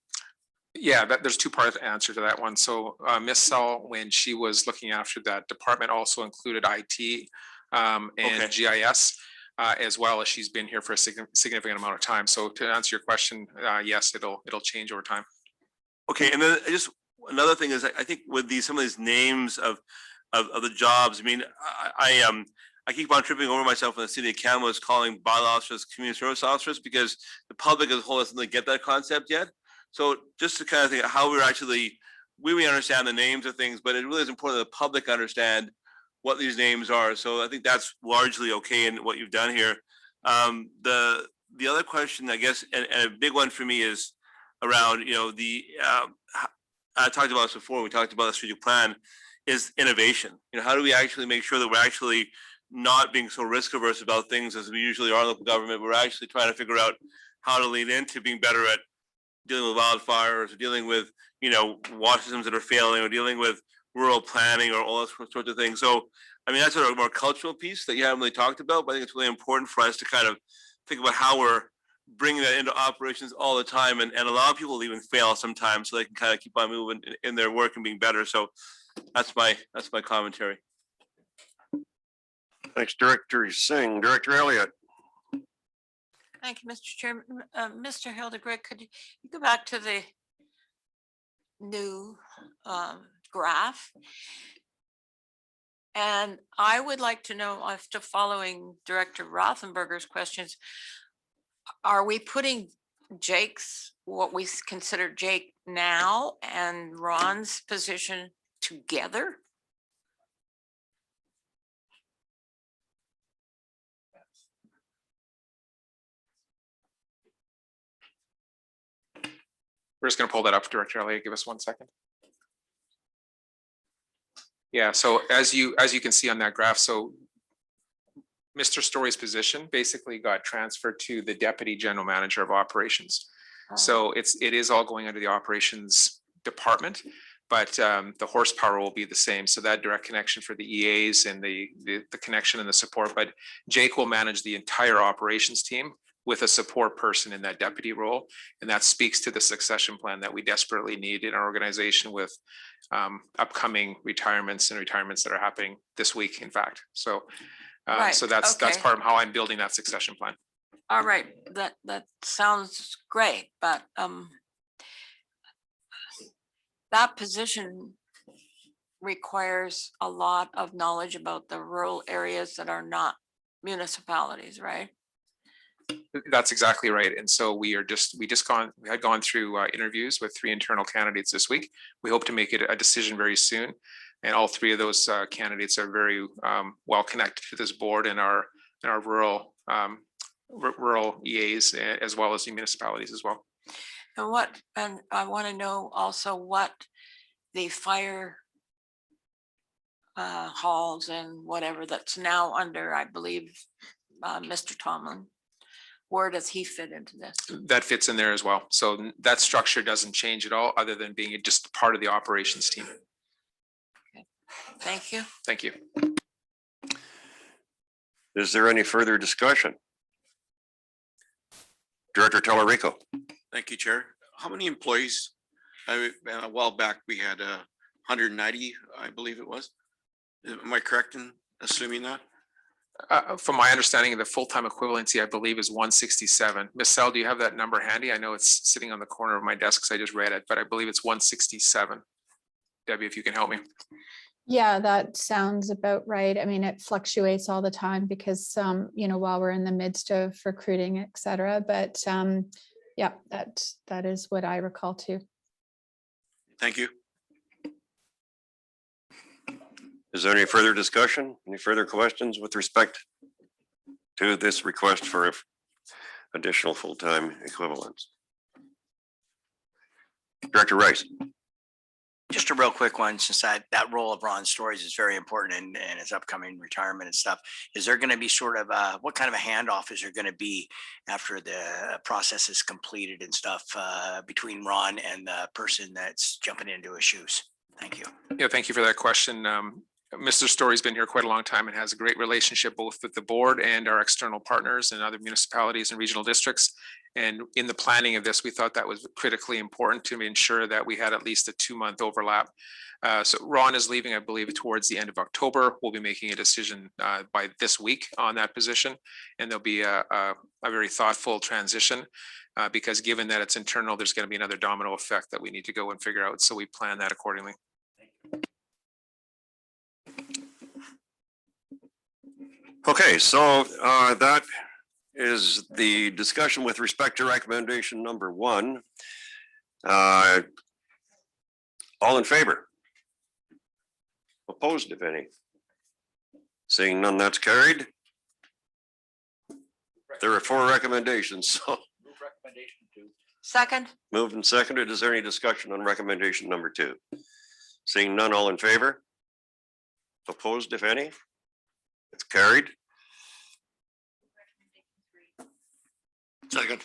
Yeah, there's 2-part answer to that one. So Ms. Saul, when she was looking after that department, also included IT and GIS, as well as she's been here for a significant amount of time. So to answer your question, yes, it'll change over time. Okay, and then just another thing is I think with some of these names of the jobs, I mean, I keep on tripping over myself when the city of Kamloops is calling bylaw officers community service officers, because the public as a whole doesn't really get that concept yet. So just to kind of think how we understand the names of things, but it really is important that the public understand what these names are. So I think that's largely okay in what you've done here. The other question, I guess, and a big one for me is around, I talked about this before, we talked about the strategic plan, is innovation. How do we actually make sure that we're actually not being so risk averse about things as we usually are in local government? We're actually trying to figure out how to lean into being better at dealing with wildfires, or dealing with, water systems that are failing, or dealing with rural planning, or all those sorts of things. So, I mean, that's sort of a more cultural piece that you haven't really talked about, but I think it's really important for us to kind of think about how we're bringing that into operations all the time, and allow people to even fail sometimes so they can kind of keep on moving in their work and being better. So that's my commentary. Thanks, Director Singh. Director Elliott. Thank you, Mr. Chairman. Mr. Hildegard, could you go back to the new graph? And I would like to know, after following Director Rothenberger's questions, are we putting Jake's, what we consider Jake now, and Ron's position together? We're just going to pull that up, Director Elliott. Give us 1 second. Yeah, so as you can see on that graph, so Mr. Story's position basically got transferred to the Deputy General Manager of Operations. So it is all going under the operations department, but the horsepower will be the same. So that direct connection for the EAs and the connection and the support, but Jake will manage the entire operations team with a support person in that deputy role. And that speaks to the succession plan that we desperately need in our organization with upcoming retirements and retirements that are happening this week, in fact. So, Right, so that's okay. part of how I'm building that succession plan. All right, that sounds great, but that position requires a lot of knowledge about the rural areas that are not municipalities, right? That's exactly right. And so we had gone through interviews with 3 internal candidates this week. We hope to make it a decision very soon. And all 3 of those candidates are very well connected to this board and our rural EAs, as well as the municipalities as well. And I want to know also what the fire halls and whatever that's now under, I believe, Mr. Tomlin. Where does he fit into this? That fits in there as well. So that structure doesn't change at all, other than being just part of the operations team. Okay. Thank you. Thank you. Is there any further discussion? Director Tellerico. Thank you, Chair. How many employees? A while back, we had 190, I believe it was. Am I correct in assuming that? From my understanding of the full-time equivalency, I believe is 167. Ms. Sell, do you have that number handy? I know it's sitting on the corner of my desk because I just read it, but I believe it's 167. Debbie, if you can help me. Yeah, that sounds about right. I mean, it fluctuates all the time because, while we're in the midst of recruiting, et cetera, but yeah, that is what I recall too. Thank you. Is there any further discussion? Any further questions with respect to this request for additional full-time equivalents? Director Rice. Just a real quick one, since that role of Ron Stories is very important in his upcoming retirement and stuff. Is there going to be sort of what kind of a handoff is there going to be after the process is completed and stuff between Ron and the person that's jumping into his shoes? Thank you. Yeah, thank you for that question. Mr. Story's been here quite a long time and has a great relationship both with the board and our external partners and other municipalities and regional districts. And in the planning of this, we thought that was critically important to ensure that we had at least a 2-month overlap. So Ron is leaving, I believe, towards the end of October. We'll be making a decision by this week on that position. And there'll be a very thoughtful transition because given that it's internal, there's going to be another domino effect that we need to go and figure out. So we plan that accordingly. Okay, so that is the discussion with respect to recommendation number 1. All in favor? Opposed, if any? Seeing none, that's carried. There are 4 recommendations, so. Second. Moved and seconded. Is there any discussion on recommendation number 2? Seeing none, all in favor? Opposed, if any? It's carried. Second.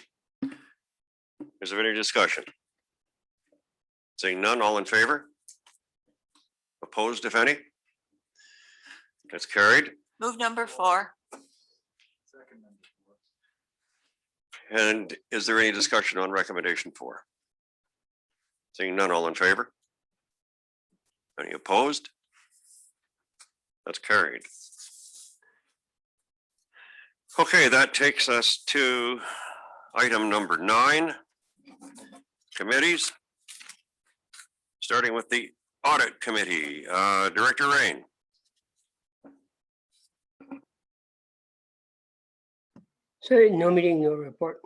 Is there any discussion? Seeing none, all in favor? Opposed, if any? That's carried. Move number 4. And is there any discussion on recommendation 4? Seeing none, all in favor? Any opposed? That's carried. Okay, that takes us to item number 9, committees. Starting with the Audit Committee, Director Rain. Sorry, no meeting, no report.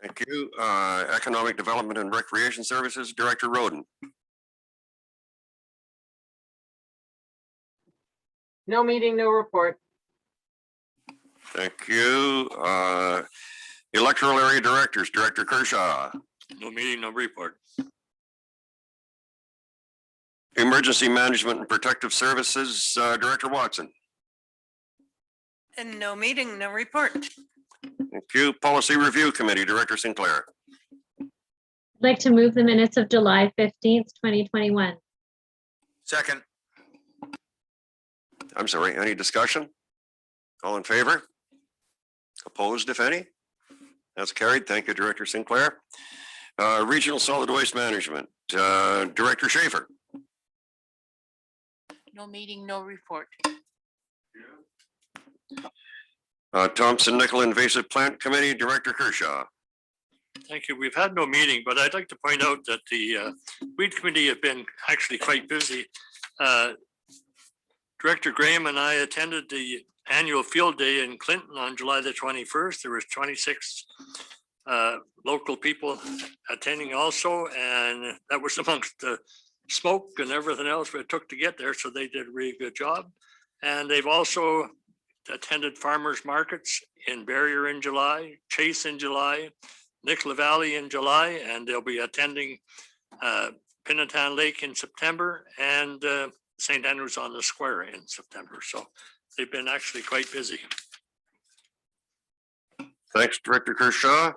Thank you. Economic Development and Recreation Services, Director Roden. No meeting, no report. Thank you. Electoral Area Directors, Director Kershaw. No meeting, no report. Emergency Management and Protective Services, Director Watson. And no meeting, no report. Thank you. Policy Review Committee, Director Sinclair. I'd like to move the minutes of July 15th, 2021. Second. I'm sorry, any discussion? All in favor? Opposed, if any? That's carried. Thank you, Director Sinclair. Regional Solid Waste Management, Director Schaefer. No meeting, no report. Thompson-Nicola Invasive Plant Committee, Director Kershaw. Thank you. We've had no meeting, but I'd like to point out that the weed committee have been actually quite busy. Director Graham and I attended the annual field day in Clinton on July the 21st. There was 26 local people attending also, and that was amongst the smoke and everything else it took to get there. So they did a really good job. And they've also attended farmers markets in Barrier in July, Chase in July, Nicola Valley in July, and they'll be attending Pinnatown Lake in September and St. Andrews on the Square in September. So they've been actually quite busy. Thanks, Director Kershaw.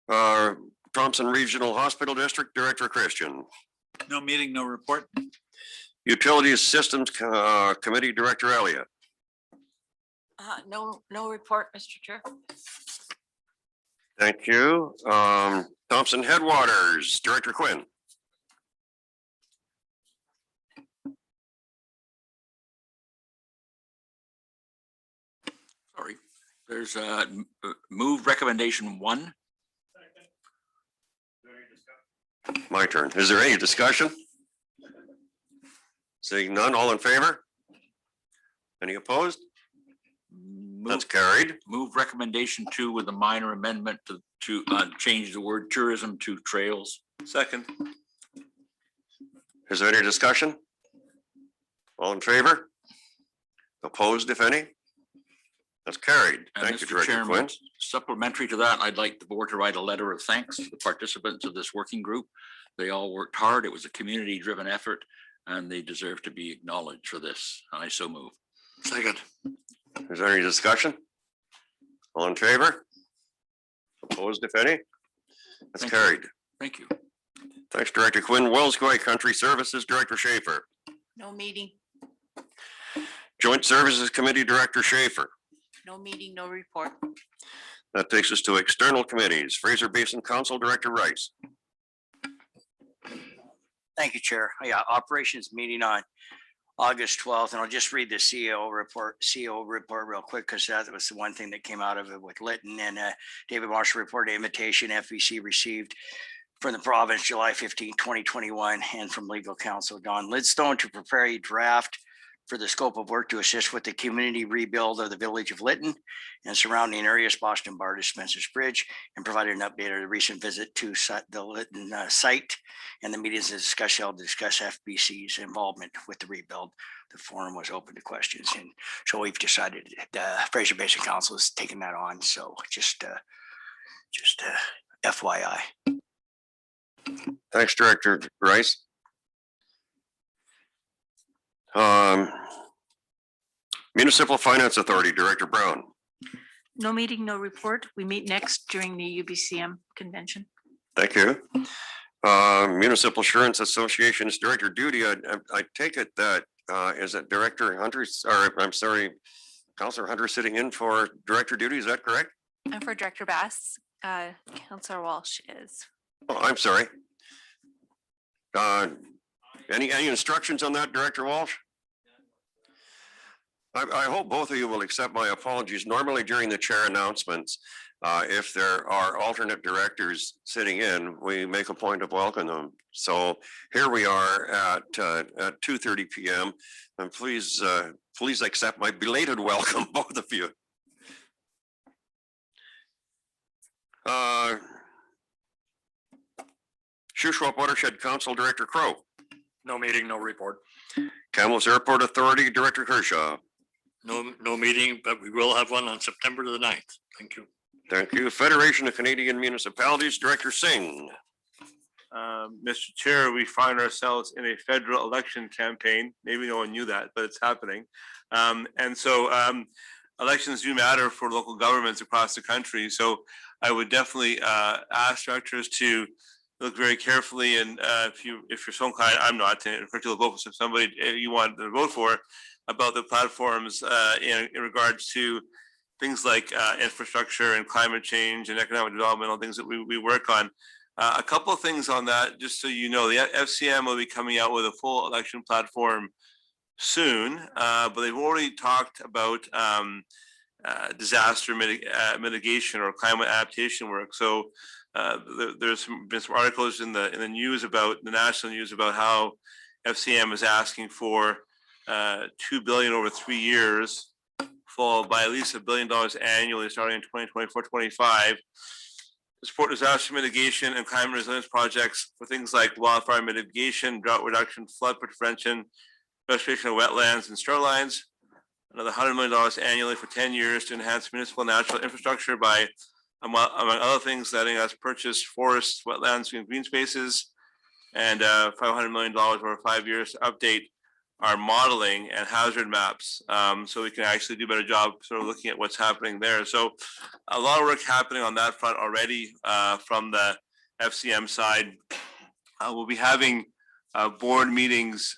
Thompson Regional Hospital District, Director Christian. No meeting, no report. Utilities Systems Committee, Director Elliott. No report, Mr. Chair. Thank you. Thompson Headwaters, Director Quinn. Sorry, there's move recommendation 1. My turn. Is there any discussion? Seeing none, all in favor? Any opposed? That's carried. Move recommendation 2 with a minor amendment to change the word tourism to trails. Second. Is there any discussion? All in favor? Opposed, if any? That's carried. And Thank you, Mr. Director Chairman, Quinn. supplementary to that, I'd like the board to write a letter of thanks to the participants of this working group. They all worked hard. It was a community-driven effort, and they deserve to be acknowledged for this. I so move. Second. Is there any discussion? All in favor? Opposed, if any? That's Thank carried. Thank you. Thanks, Director Quinn. Wellsquay Country Services, Director Schaefer. No meeting, Joint Services Committee, Director Schaefer. no meeting, no report. That takes us to external committees. Fraser Basin Council, Director Rice. Thank you, Chair. Yeah, operations meeting on August 12th, and I'll just read the CEO report real quick, because that was the one thing that came out of it with Lytton. And David Marshall reported invitation FVC received from the province July 15, 2021, and from legal counsel Don Lidstone to prepare a draft for the scope of work to assist with the community rebuild of the village of Lytton and surrounding areas, Boston Bar to Spencer's Bridge, and provided an update of the recent visit to the Lytton site and the meetings and discussion held to discuss FBC's involvement with the rebuild. The forum was open to questions, and so we've decided that Fraser Basin Council is taking that on. So just FYI. Thanks, Director Rice. Municipal Finance Authority, Director Brown. No meeting, no report. We meet next during the UBCM convention. Thank you. Municipal Assurance Association's Director Duty. I take it that is it Director Hunter's, or I'm sorry, Councillor Hunter sitting in for Director Duty. Is that correct? And for Director Bass, Councillor Walsh is. Oh, I'm sorry. Any instructions on that, Director Walsh? I hope both of you will accept my apologies. Normally during the chair announcements, if there are alternate directors sitting in, we make a point of welcoming them. So here we are at 2:30 p.m. and please accept my belated welcome, both of you. Shuswap Watershed Council Director Crow. No meeting, no report. Kamloops Airport Authority Director Kershaw. No meeting, but we will have one on September the 9th. Thank you. Thank you. Federation of Canadian Municipalities Director Singh. Mr. Chair, we find ourselves in a federal election campaign. Maybe no one knew that, but it's happening. And so elections do matter for local governments across the country. So I would definitely ask directors to look very carefully, and if you're so inclined, I'm not, to particular vote for somebody you want to vote for, about the platforms in regards to things like infrastructure and climate change and economic development, all things that we work on. A couple of things on that, just so you know, the FCM will be coming out with a full election platform soon, but they've already talked about disaster mitigation or climate adaptation work. So there's been some articles in the news about the national news about how FCM is asking for $2 billion over 3 years, followed by at least $1 billion annually starting in 2024-25. Support disaster mitigation and climate resilience projects for things like wildfire mitigation, drought reduction, flood prevention, restoration of wetlands and shorelines. Another $100 million annually for 10 years to enhance municipal natural infrastructure by, among other things, letting us purchase forests, wetlands, and green spaces, and $500 million over 5 years to update our modeling and hazard maps, so we can actually do a better job sort of looking at what's happening there. So a lot of work happening on that front already from the FCM side. We'll be having board meetings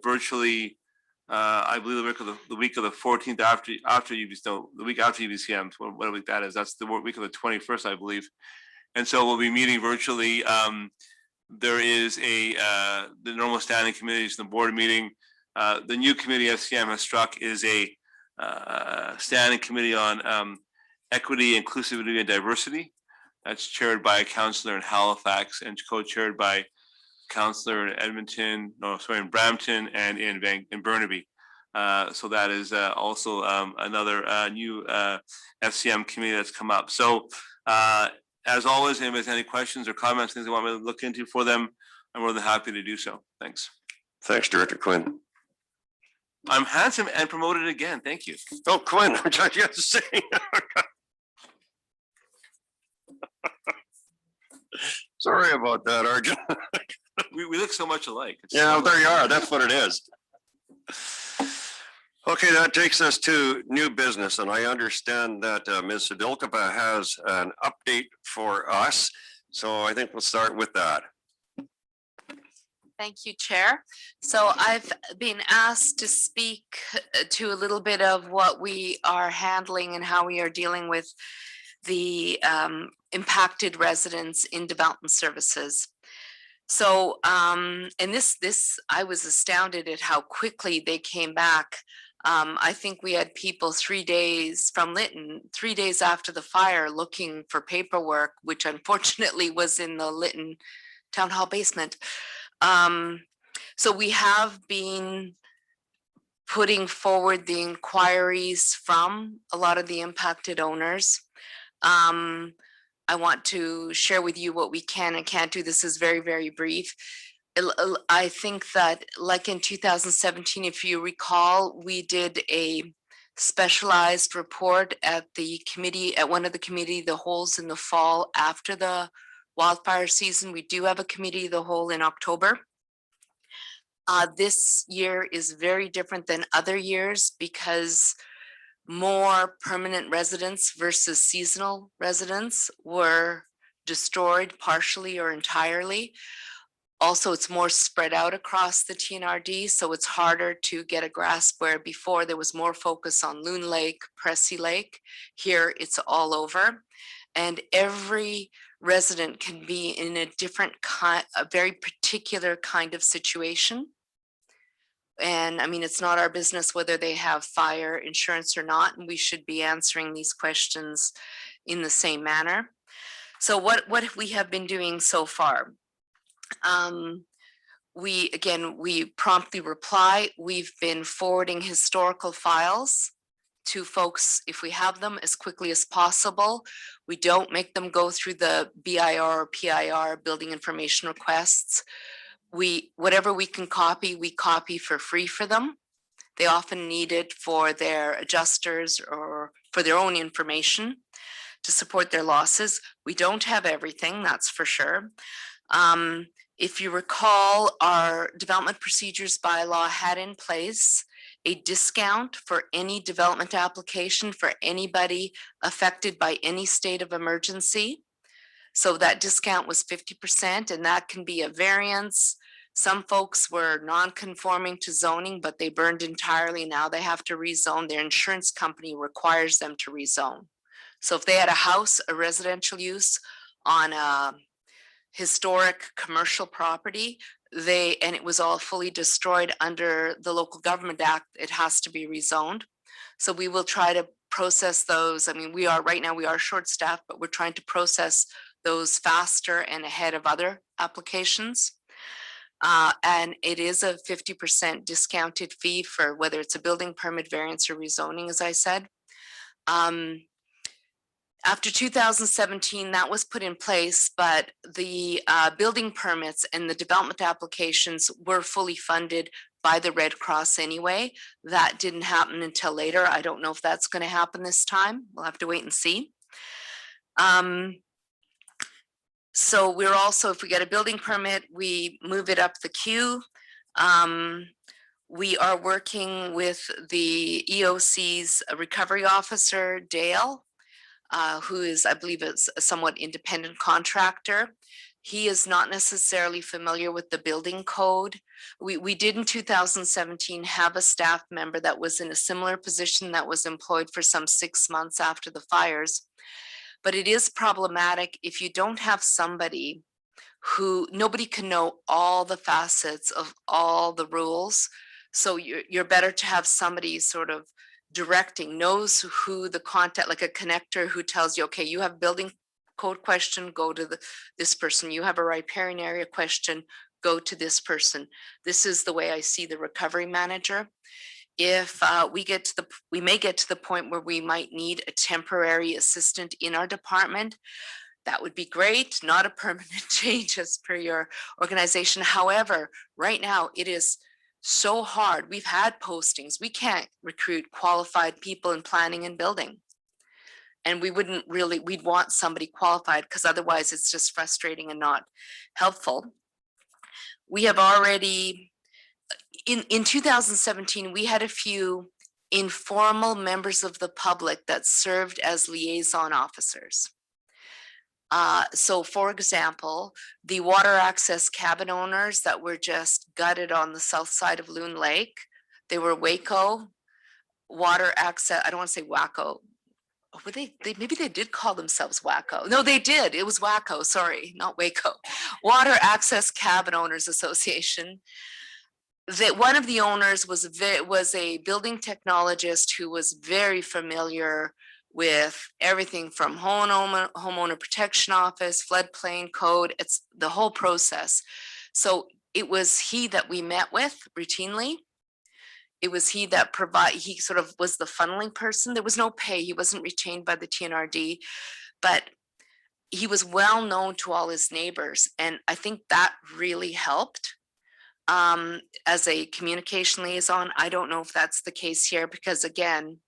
virtually, I believe the week of the 14th after UBCM, the week after UBCM, what week that is. That's the week of the 21st, I believe. And so we'll be meeting virtually. There is the normal standing committees in the board meeting. The new committee FCM has struck is a standing committee on equity, inclusivity, and diversity. That's chaired by a councillor in Halifax and co-chaired by councillor in Brampton and in Burnaby. So that is also another new FCM committee that's come up. So as always, if there's any questions or comments, things you want me to look into for them, I'm more than happy to do so. Thanks. Thanks, Director Quinn. I'm handsome and promoted again. Thank you. Oh, Quinn, what you have to say? Sorry about that, Arjun. We look so much alike. Yeah, there you are. That's what it is. Okay, that takes us to new business, and I understand that Ms. Sadilkova has an update for us. So I think we'll start with that. Thank you, Chair. So I've been asked to speak to a little bit of what we are handling and how we are dealing with the impacted residents in development services. So, and this, I was astounded at how quickly they came back. I think we had people 3 days from Lytton, 3 days after the fire, looking for paperwork, which unfortunately was in the Lytton Town Hall basement. So we have been putting forward the inquiries from a lot of the impacted owners. I want to share with you what we can and can't do. This is very, very brief. I think that like in 2017, if you recall, we did a specialized report at the committee, at one of the committee, the holes in the fall after the wildfire season. We do have a committee, the whole in October. This year is very different than other years because more permanent residents versus seasonal residents were destroyed partially or entirely. Also, it's more spread out across the TNRD, so it's harder to get a grasp where before there was more focus on Loon Lake, Pressy Lake. Here it's all over. And every resident can be in a different kind, a very particular kind of situation. And I mean, it's not our business whether they have fire insurance or not, and we should be answering these questions in the same manner. So what we have been doing so far? We promptly reply. We've been forwarding historical files to folks if we have them as quickly as possible. We don't make them go through the BIR or PIR, building information requests. Whatever we can copy, we copy for free for them. They often need it for their adjusters or for their own information to support their losses. We don't have everything, that's for sure. If you recall, our development procedures bylaw had in place a discount for any development application for anybody affected by any state of emergency. So that discount was 50%, and that can be a variance. Some folks were non-conforming to zoning, but they burned entirely. Now they have to rezone. Their insurance company requires them to rezone. So if they had a house, a residential use on a historic commercial property, and it was all fully destroyed under the Local Government Act, it has to be rezoned. So we will try to process those. I mean, right now we are short-staffed, but we're trying to process those faster and ahead of other applications. And it is a 50% discounted fee for whether it's a building permit, variance, or rezoning, as I said. After 2017, that was put in place, but the building permits and the development applications were fully funded by the Red Cross anyway. That didn't happen until later. I don't know if that's going to happen this time. We'll have to wait and see. So we're also, if we get a building permit, we move it up the queue. We are working with the EOC's recovery officer, Dale, who is, I believe, is a somewhat independent contractor. He is not necessarily familiar with the building code. We did in 2017 have a staff member that was in a similar position that was employed for some 6 months after the fires. But it is problematic if you don't have somebody who, nobody can know all the facets of all the rules. So you're better to have somebody sort of directing, knows who the contact, like a connector who tells you, okay, you have a building code question, go to this person. You have a riparian area question, go to this person. This is the way I see the recovery manager. If we may get to the point where we might need a temporary assistant in our department. That would be great, not a permanent change as per your organization. However, right now it is so hard. We've had postings. We can't recruit qualified people in planning and building. And we'd want somebody qualified because otherwise it's just frustrating and not helpful. We have already, in 2017, we had a few informal members of the public that served as liaison officers. So for example, the water access cabin owners that were just gutted on the south side of Loon Lake, they were Waco water access, I don't want to say Waco. Were maybe they did call themselves Waco. No, they did. It was Waco, sorry, not Waco. Water Access Cabin Owners Association. That one of the owners was a building technologist who was very familiar with everything from homeowner protection office, floodplain code, it's the whole process. So it was he that we met with routinely. It was he that he sort of was the funneling person. There was no pay. He wasn't retained by the TNRD, but he was well known to all his neighbors. And I think that really helped as a communication liaison. I don't know if that's the case here because again,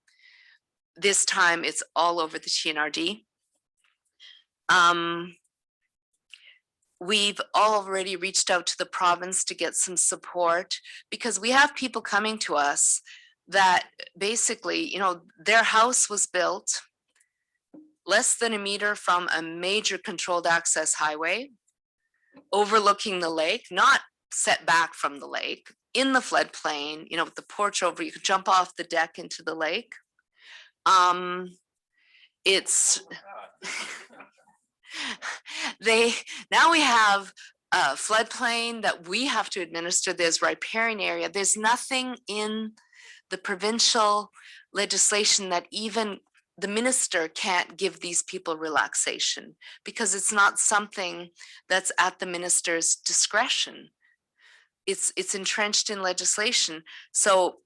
this time it's all over the TNRD. We've already reached out to the province to get some support because we have people coming to us that basically, you know, their house was built less than a meter from a major controlled access highway, overlooking the lake, not set back from the lake, in the floodplain, you know, with the porch over, you could jump off the deck into the lake. Now we have a floodplain that we have to administer. There's riparian area. There's nothing in the provincial legislation that even the minister can't give these people relaxation because it's not something that's at the minister's discretion. It's entrenched in legislation. So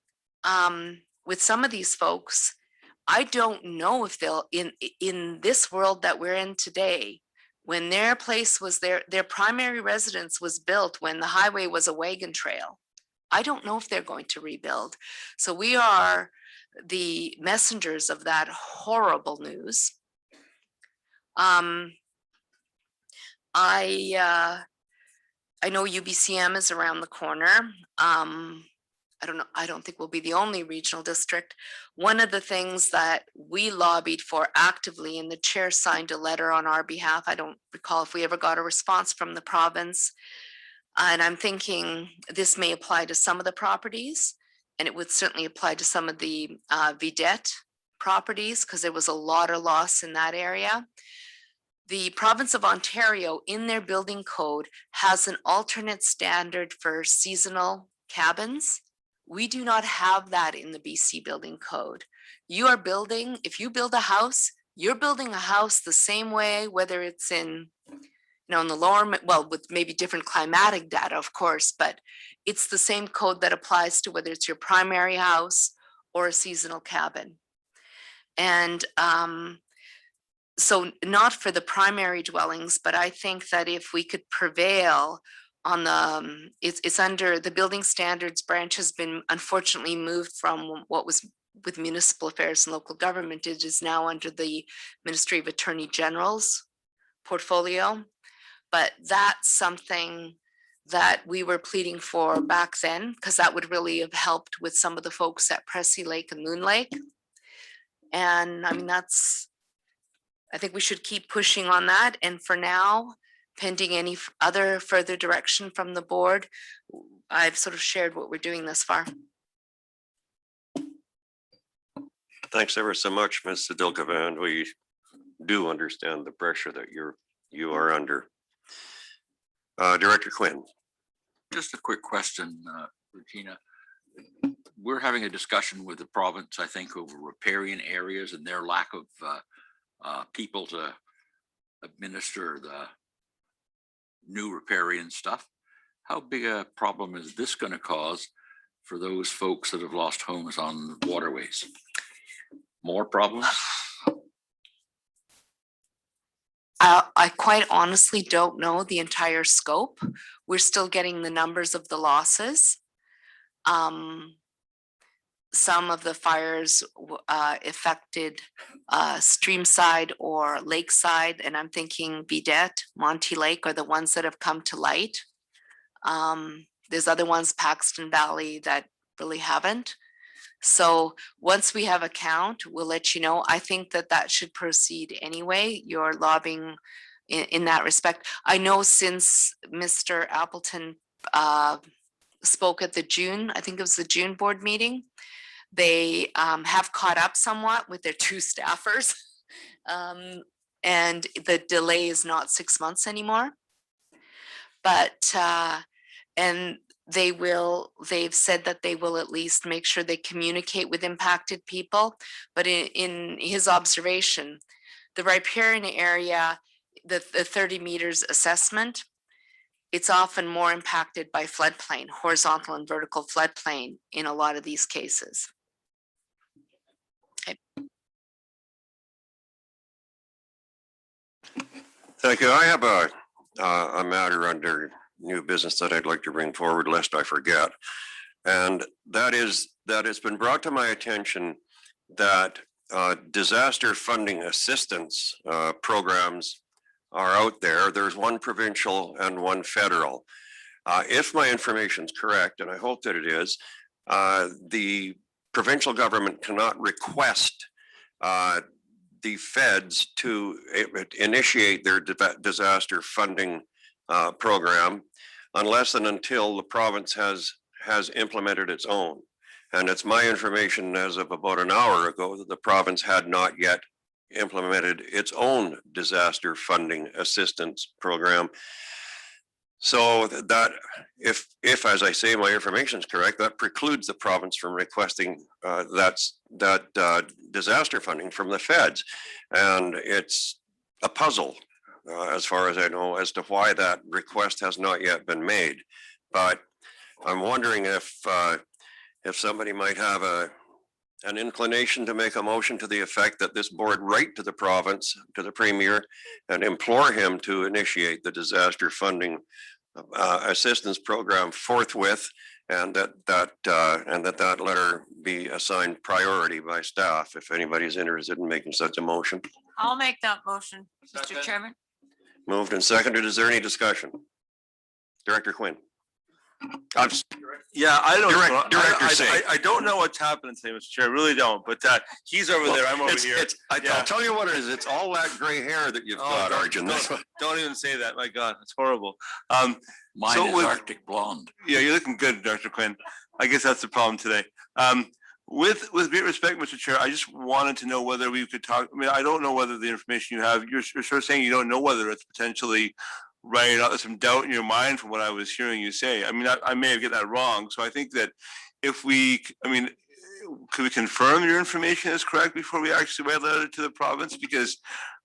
with some of these folks, I don't know if they'll, in this world that we're in today, when their place was their primary residence was built when the highway was a wagon trail. I don't know if they're going to rebuild. So we are the messengers of that horrible news. I know UBCM is around the corner. I don't think we'll be the only regional district. One of the things that we lobbied for actively, and the chair signed a letter on our behalf, I don't recall if we ever got a response from the province. And I'm thinking this may apply to some of the properties, and it would certainly apply to some of the VDET properties, because there was a lot of loss in that area. The province of Ontario in their building code has an alternate standard for seasonal cabins. We do not have that in the BC building code. You are building, if you build a house, you're building a house the same way, whether it's in, in the lower, well, with maybe different climatic data, of course, but it's the same code that applies to whether it's your primary house or a seasonal cabin. And so not for the primary dwellings, but I think that if we could prevail on the, it's under the building standards branch has been unfortunately moved from what was with municipal affairs and local government. It is now under the Ministry of Attorney General's portfolio. But that's something that we were pleading for back then, because that would really have helped with some of the folks at Pressy Lake and Moon Lake. And I mean, I think we should keep pushing on that. And for now, pending any other further direction from the board, I've sort of shared what we're doing thus far. Thanks ever so much, Ms. Sedilkova, and we do understand the pressure that you are under. Director Quinn. Just a quick question, Regina. We're having a discussion with the province, I think, over riparian areas and their lack of people to administer the new riparian stuff. How big a problem is this going to cause for those folks that have lost homes on waterways? More problems? I quite honestly don't know the entire scope. We're still getting the numbers of the losses. Some of the fires affected streamside or lakeside, and I'm thinking Vidette, Monty Lake are the ones that have come to light. There's other ones, Paxton Valley, that really haven't. So once we have a count, we'll let you know. I think that should proceed anyway. You're lobbying in that respect. I know since Mr. Appleton spoke at the June, I think it was the June board meeting, they have caught up somewhat with their two staffers. And the delay is not 6 months anymore. But, and they've said that they will at least make sure they communicate with impacted people. But in his observation, the riparian area, the 30 meters assessment, it's often more impacted by floodplain, horizontal and vertical floodplain in a lot of these cases. Okay. Thank you. I have a matter under new business that I'd like to bring forward lest I forget. And that is that it's been brought to my attention that disaster funding assistance programs are out there. There's one provincial and one federal. If my information is correct, and I hope that it is, the provincial government cannot request the feds to initiate their disaster funding program unless and until the province has implemented its own. And it's my information as of about an hour ago that the province had not yet implemented its own disaster funding assistance program. So that if as I say, my information is correct, that precludes the province from requesting that disaster funding from the feds. And it's a puzzle as far as I know as to why that request has not yet been made. But I'm wondering if somebody might have an inclination to make a motion to the effect that this board write to the province, to the premier, and implore him to initiate the disaster funding assistance program forthwith, and that letter be assigned priority by staff if anybody's interested in making such a motion. I'll make that motion, Mr. Chairman. Moved and seconded. Is there any discussion? Director Quinn. Yeah, I don't. Director Singh. I don't know what's happening today, Mr. Chair. I really don't. But he's over there. I'm over here. I'll tell you what it is. It's all that gray hair that you've got, Arjun. Don't even say that. My God, it's horrible. Mine is Arctic blonde. Yeah, you're looking good, Dr. Quinn. I guess that's the problem today. With great respect, Mr. Chair, I just wanted to know whether we could talk. I mean, I don't know whether the information you have, you're sort of saying you don't know whether it's potentially right. There's some doubt in your mind from what I was hearing you say. I mean, I may have get that wrong. So I think that if we, I mean, could we confirm your information is correct before we actually write a letter to the province? Because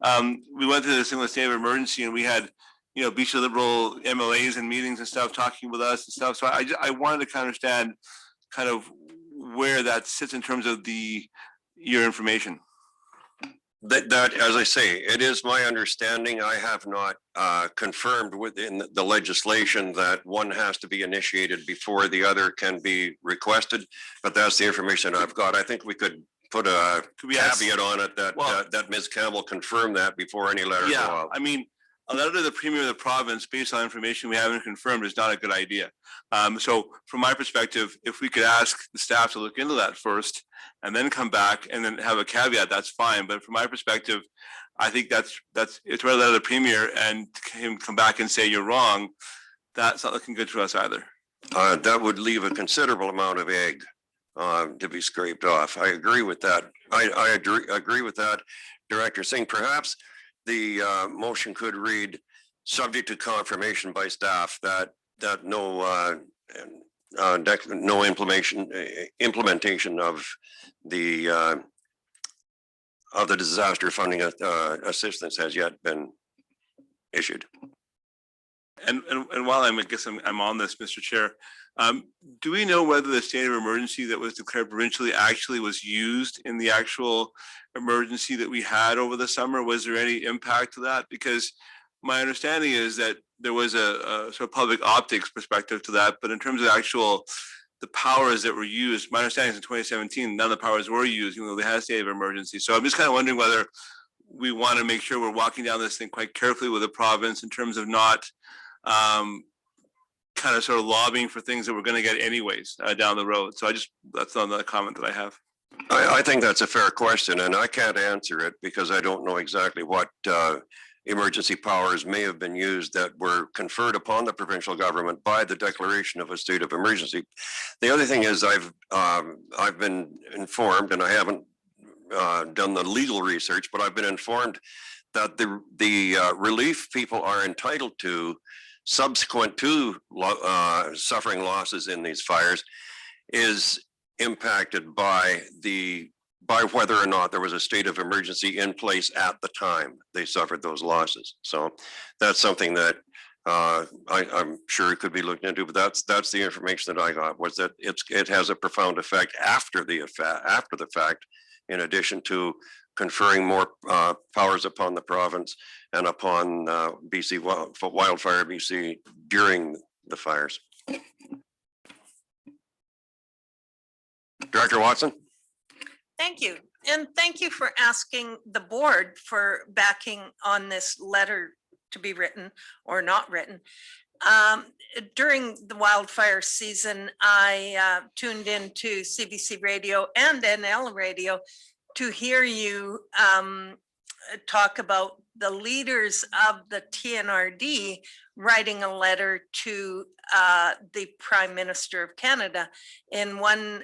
we went through this thing with state of emergency and we had, you know, BC Liberal MLAs and meetings and stuff talking with us and stuff. So I wanted to kind of understand kind of where that sits in terms of your information. That, as I say, it is my understanding. I have not confirmed within the legislation that one has to be initiated before the other can be requested, but that's the information I've got. I think we could put a caveat on it that that Ms. Campbell confirmed that before any letter go out. I mean, a letter to the Premier of the province based on information we haven't confirmed is not a good idea. So from my perspective, if we could ask the staff to look into that first and then come back and then have a caveat, that's fine. But from my perspective, I think it's rather letter to the Premier and him come back and say you're wrong. That's not looking good to us either. That would leave a considerable amount of egg to be scraped off. I agree with that. I agree with that, Director Singh. Perhaps the motion could read, subject to confirmation by staff that no implementation of the disaster funding assistance has yet been issued. And while I guess I'm on this, Mr. Chair, do we know whether the state of emergency that was declared provincially actually was used in the actual emergency that we had over the summer? Was there any impact to that? Because my understanding is that there was a sort of public optics perspective to that, but in terms of the powers that were used, my understanding is in 2017, none of the powers were used, even though they had a state of emergency. So I'm just kind of wondering whether we want to make sure we're walking down this thing quite carefully with the province in terms of not kind of sort of lobbying for things that we're going to get anyways down the road. So that's another comment that I have. I think that's a fair question, and I can't answer it because I don't know exactly what emergency powers may have been used that were conferred upon the provincial government by the declaration of a state of emergency. The other thing is I've been informed, and I haven't done the legal research, but I've been informed that the relief people are entitled to subsequent to suffering losses in these fires is impacted by whether or not there was a state of emergency in place at the time they suffered those losses. So that's something that I'm sure it could be looked into, but that's the information that I got, was that it has a profound effect after the fact, in addition to conferring more powers upon the province and upon BC Wildfire BC during the fires. Director Watson. Thank you. And thank you for asking the board for backing on this letter to be written or not written. During the wildfire season, I tuned into CBC radio and NL radio to hear you talk about the leaders of the TNRD writing a letter to the Prime Minister of Canada. In one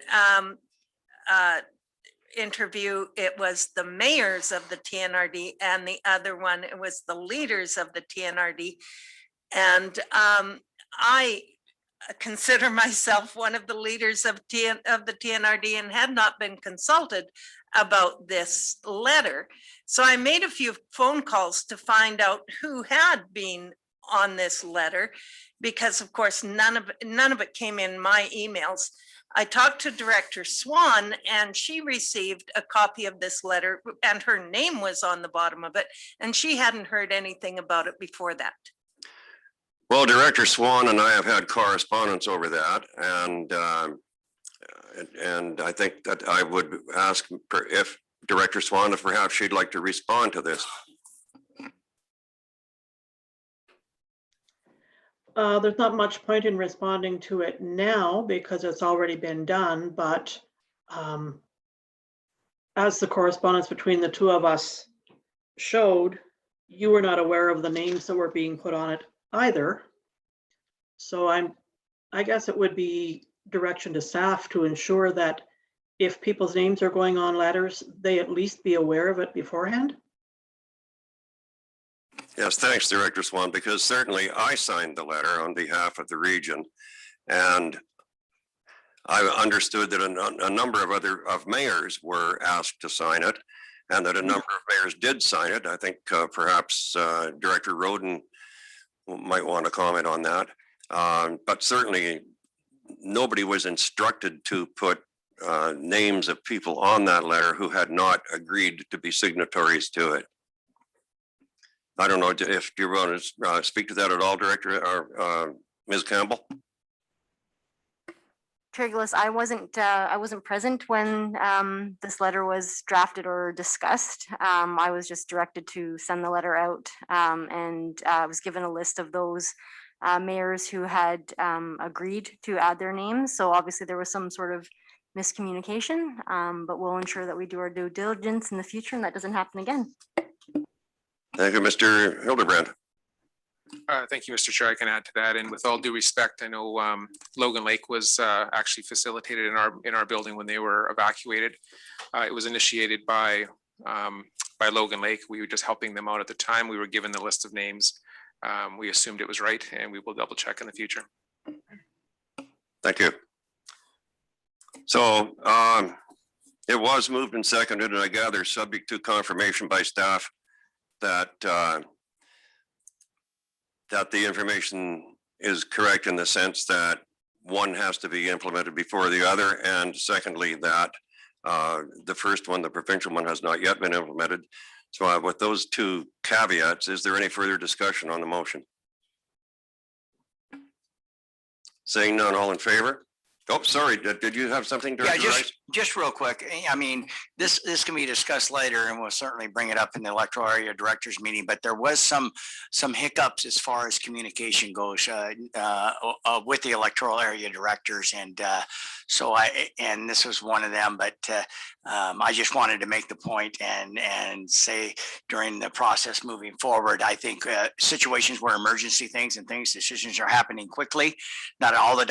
interview, it was the mayors of the TNRD, and the other one, it was the leaders of the TNRD. And I consider myself one of the leaders of the TNRD and had not been consulted about this letter. So I made a few phone calls to find out who had been on this letter, because of course none of it came in my emails. I talked to Director Swan and she received a copy of this letter and her name was on the bottom of it. And she hadn't heard anything about it before that. Well, Director Swan and I have had correspondence over that, and I think that I would ask if Director Swan, if perhaps she'd like to respond to this. There's not much point in responding to it now because it's already been done, but as the correspondence between the two of us showed, you were not aware of the names that were being put on it either. So I guess it would be direction to staff to ensure that if people's names are going on letters, they at least be aware of it beforehand. Yes, thanks, Director Swan, because certainly I signed the letter on behalf of the region, and I understood that a number of mayors were asked to sign it, and that a number of mayors did sign it. I think perhaps Director Roden might want to comment on that, but certainly nobody was instructed to put names of people on that letter who had not agreed to be signatories to it. I don't know if you want to speak to that at all, Director or Ms. Campbell. Chair Gillis, I wasn't present when this letter was drafted or discussed. I was just directed to send the letter out, and I was given a list of those mayors who had agreed to add their names. So obviously there was some sort of miscommunication, but we'll ensure that we do our due diligence in the future and that doesn't happen again. Thank you, Mr. Hildebrand. Thank you, Mr. Chair. I can add to that. And with all due respect, I know Logan Lake was actually facilitated in our building when they were evacuated. It was initiated by Logan Lake. We were just helping them out at the time. We were given the list of names. We assumed it was right, and we will double check in the future. Thank you. So it was moved and seconded, and I gather subject to confirmation by staff that that the information is correct in the sense that one has to be implemented before the other, and secondly that the first one, the provincial one, has not yet been implemented. So with those two caveats, is there any further discussion on the motion? Saying none, all in favor? Oh, sorry, did you have something, Director Rice? Just real quick. I mean, this can be discussed later and we'll certainly bring it up in the electoral area directors meeting, but there was some hiccups as far as communication goes with the electoral area directors. And and this was one of them, but I just wanted to make the point and say during the process moving forward, I think situations where emergency things and decisions are happening quickly, not all the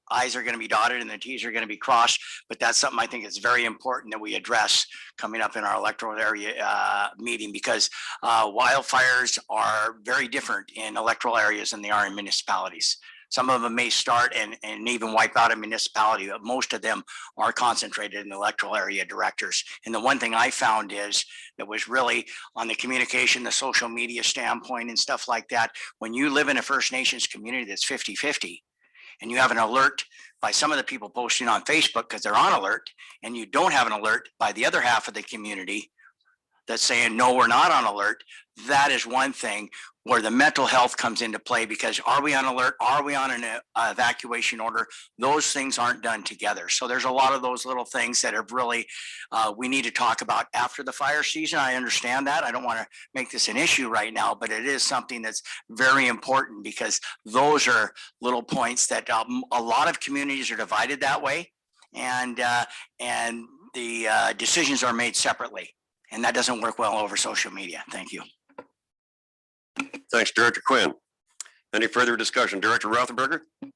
I's are going to be dotted and the T's are going to be crossed, but that's something I think is very important that we address coming up in our electoral area meeting, because wildfires are very different in electoral areas than they are in municipalities. Some of them may start and even wipe out a municipality, but most of them are concentrated in electoral area directors. And the one thing I found is that was really on the communication, the social media standpoint and stuff like that. When you live in a First Nations community that's 50-50, and you have an alert by some of the people posting on Facebook because they're on alert, and you don't have an alert by the other half of the community that's saying, no, we're not on alert. That is one thing where the mental health comes into play, because are we on alert? Are we on an evacuation order? Those things aren't done together. So there's a lot of those little things that are really, we need to talk about after the fire season. I understand that. I don't want to make this an issue right now, but it is something that's very important, because those are little points that a lot of communities are divided that way. And the decisions are made separately. And that doesn't work well over social media. Thank you. Thanks, Director Quinn. Any further discussion? Director Rothenberger? I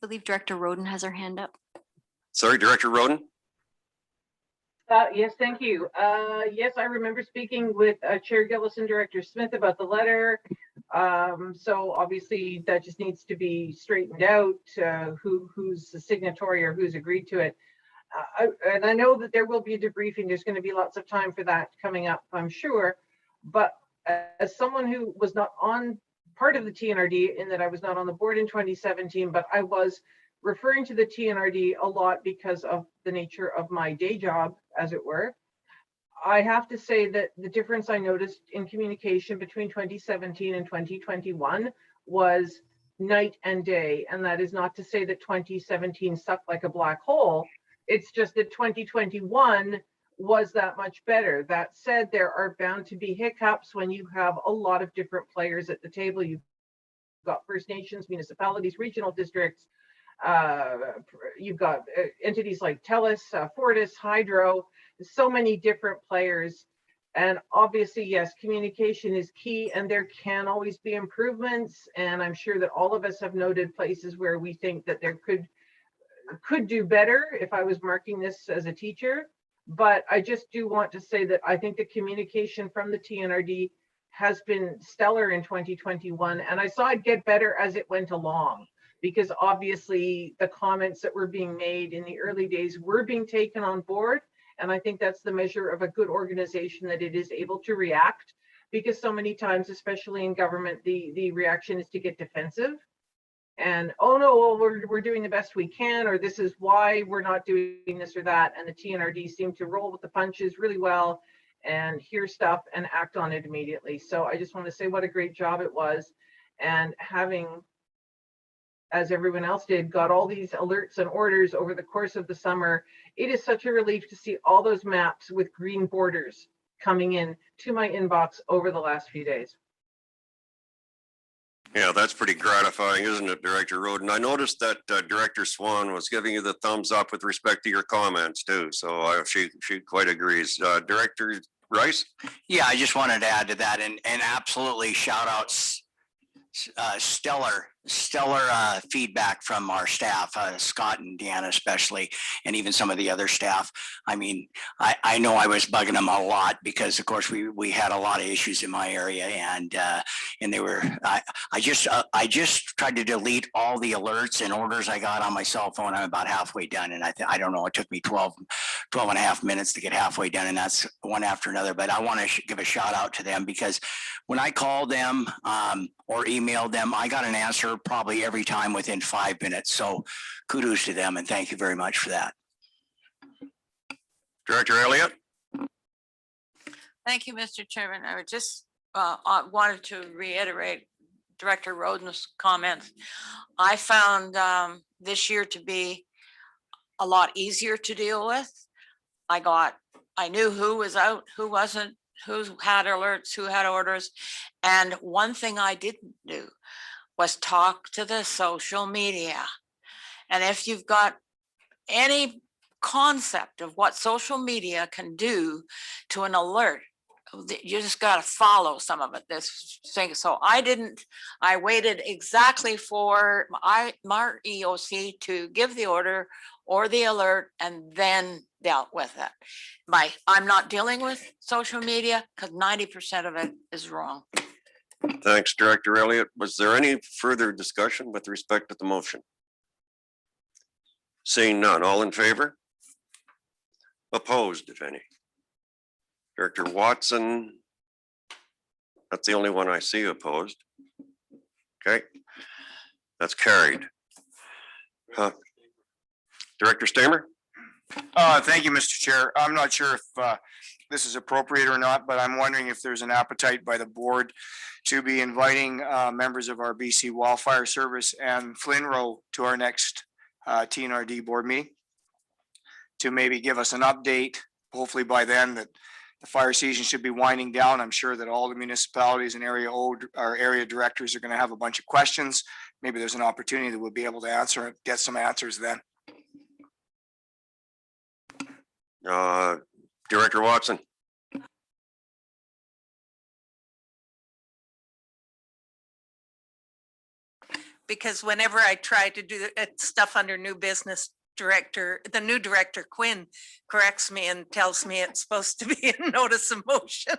believe Director Roden has her hand up. Sorry, Director Roden? Yes, thank you. Yes, I remember speaking with Chair Gillis and Director Smith about the letter. So obviously that just needs to be straightened out, who's the signatory or who's agreed to it. And I know that there will be a debriefing. There's going to be lots of time for that coming up, I'm sure. But as someone who was not on part of the TNRD in that I was not on the board in 2017, but I was referring to the TNRD a lot because of the nature of my day job, as it were. I have to say that the difference I noticed in communication between 2017 and 2021 was night and day. And that is not to say that 2017 sucked like a black hole. It's just that 2021 was that much better. That said, there are bound to be hiccups when you have a lot of different players at the table. You've got First Nations, municipalities, regional districts. You've got entities like TELUS, Fortis, Hydro, so many different players. And obviously, yes, communication is key and there can always be improvements. And I'm sure that all of us have noted places where we think that there could do better if I was marking this as a teacher. But I just do want to say that I think the communication from the TNRD has been stellar in 2021. And I saw it get better as it went along, because obviously the comments that were being made in the early days were being taken on board. And I think that's the measure of a good organization, that it is able to react, because so many times, especially in government, the reaction is to get defensive. And, oh no, well, we're doing the best we can, or this is why we're not doing this or that. And the TNRD seemed to roll with the punches really well and hear stuff and act on it immediately. So I just want to say what a great job it was. And having, as everyone else did, got all these alerts and orders over the course of the summer, it is such a relief to see all those maps with green borders coming in to my inbox over the last few days. Yeah, that's pretty gratifying, isn't it, Director Roden? I noticed that Director Swan was giving you the thumbs up with respect to your comments too. So she quite agrees. Director Rice? Yeah, I just wanted to add to that and absolutely shout out stellar feedback from our staff, Scott and Deanna especially, and even some of the other staff. I mean, I know I was bugging them a lot because of course we had a lot of issues in my area, and they were, I just tried to delete all the alerts and orders I got on my cell phone. I'm about halfway done, and I don't know, it took me 12 and a half minutes to get halfway done, and that's one after another. But I want to give a shout out to them, because when I called them or emailed them, I got an answer probably every time within 5 minutes. So kudos to them and thank you very much for that. Director Elliott? Thank you, Mr. Chairman. I would just wanted to reiterate Director Roden's comments. I found this year to be a lot easier to deal with. I knew who was out, who wasn't, who had alerts, who had orders. And one thing I didn't do was talk to the social media. And if you've got any concept of what social media can do to an alert, you just got to follow some of it, this thing. So I waited exactly for my EOC to give the order or the alert and then dealt with it. I'm not dealing with social media because 90% of it is wrong. Thanks, Director Elliott. Was there any further discussion with respect to the motion? Seeing none, all in favor? Opposed, if any? Director Watson? That's the only one I see opposed. Okay, that's carried. Director Stamer? Thank you, Mr. Chair. I'm not sure if this is appropriate or not, but I'm wondering if there's an appetite by the board to be inviting members of our BC Wildfire Service and Flinro to our next TNRD board meeting to maybe give us an update. Hopefully by then that the fire season should be winding down. I'm sure that all the municipalities and area directors are going to have a bunch of questions. Maybe there's an opportunity that we'll be able to answer and get some answers then. Director Watson? Because whenever I try to do stuff under new business director, the new director Quinn corrects me and tells me it's supposed to be a notice of motion.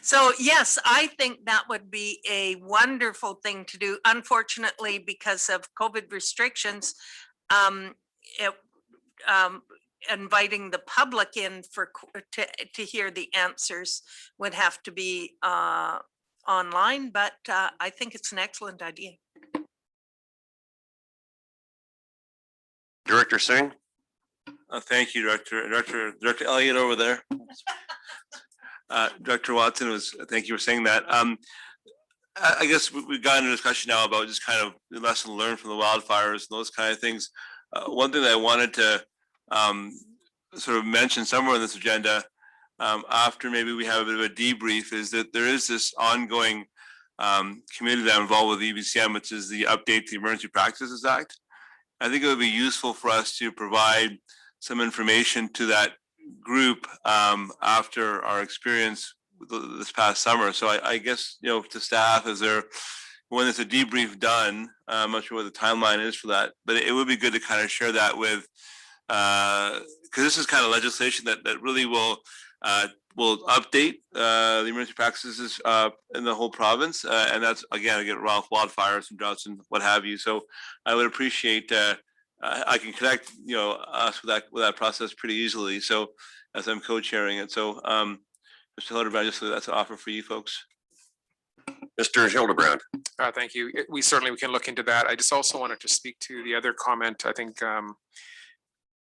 So yes, I think that would be a wonderful thing to do. Unfortunately, because of COVID restrictions, inviting the public in to hear the answers would have to be online, but I think it's an excellent idea. Director Singh? Thank you, Director Elliott over there. Dr. Watson thank you for saying that. I guess we've gotten a discussion now about just kind of the lesson learned from the wildfires and those kind of things. One thing that I wanted to sort of mention somewhere in this agenda, after maybe we have a bit of a debrief, is that there is this ongoing committee that I'm involved with EBCM, which is the Update the Emergency Practices Act. I think it would be useful for us to provide some information to that group after our experience this past summer. So I guess, to staff, when there's a debrief done, I'm not sure what the timeline is for that, but it would be good to kind of share that with, because this is kind of legislation that really will update the emergency practices in the whole province, and that's again wildfires and droughts and what have you. So I would appreciate I can connect us with that process pretty easily. So as I'm co-chairing it, so Mr. Hildebrand, just so that's an offer for you folks. Mr. Hildebrand. Thank you. We certainly can look into that. I just also wanted to speak to the other comment. I think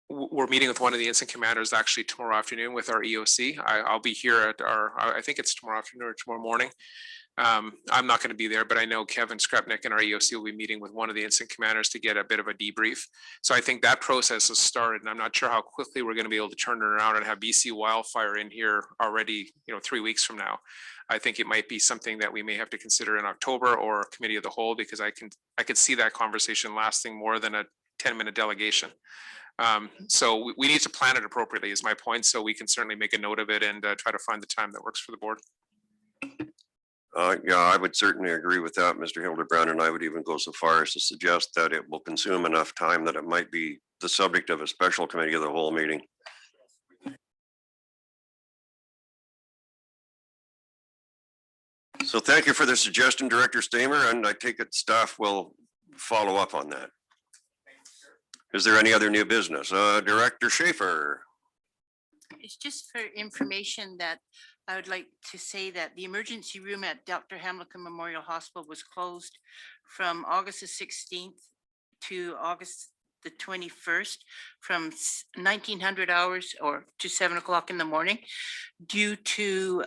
we're meeting with one of the incident commanders actually tomorrow afternoon with our EOC. I'll be here at I think it's tomorrow afternoon or tomorrow morning. I'm not going to be there, but I know Kevin Skrepnik and our EOC will be meeting with one of the incident commanders to get a bit of a debrief. So I think that process has started, and I'm not sure how quickly we're going to be able to turn it around and have BC wildfire in here already, 3 weeks from now. I think it might be something that we may have to consider in October or committee of the whole, because I could see that conversation lasting more than a 10-minute delegation. So we need to plan it appropriately is my point. So we can certainly make a note of it and try to find the time that works for the board. Yeah, I would certainly agree with that, Mr. Hildebrand, and I would even go so far as to suggest that it will consume enough time that it might be the subject of a special committee of the whole meeting. So thank you for the suggestion, Director Stamer, and I take it staff will follow up on that. Is there any other new business? Director Schaefer. It's just for information that I would like to say that the emergency room at Dr. Helmukon Memorial Hospital was closed from August the 16th to August the 21st from 1900 hours or to 7 o'clock in the morning due to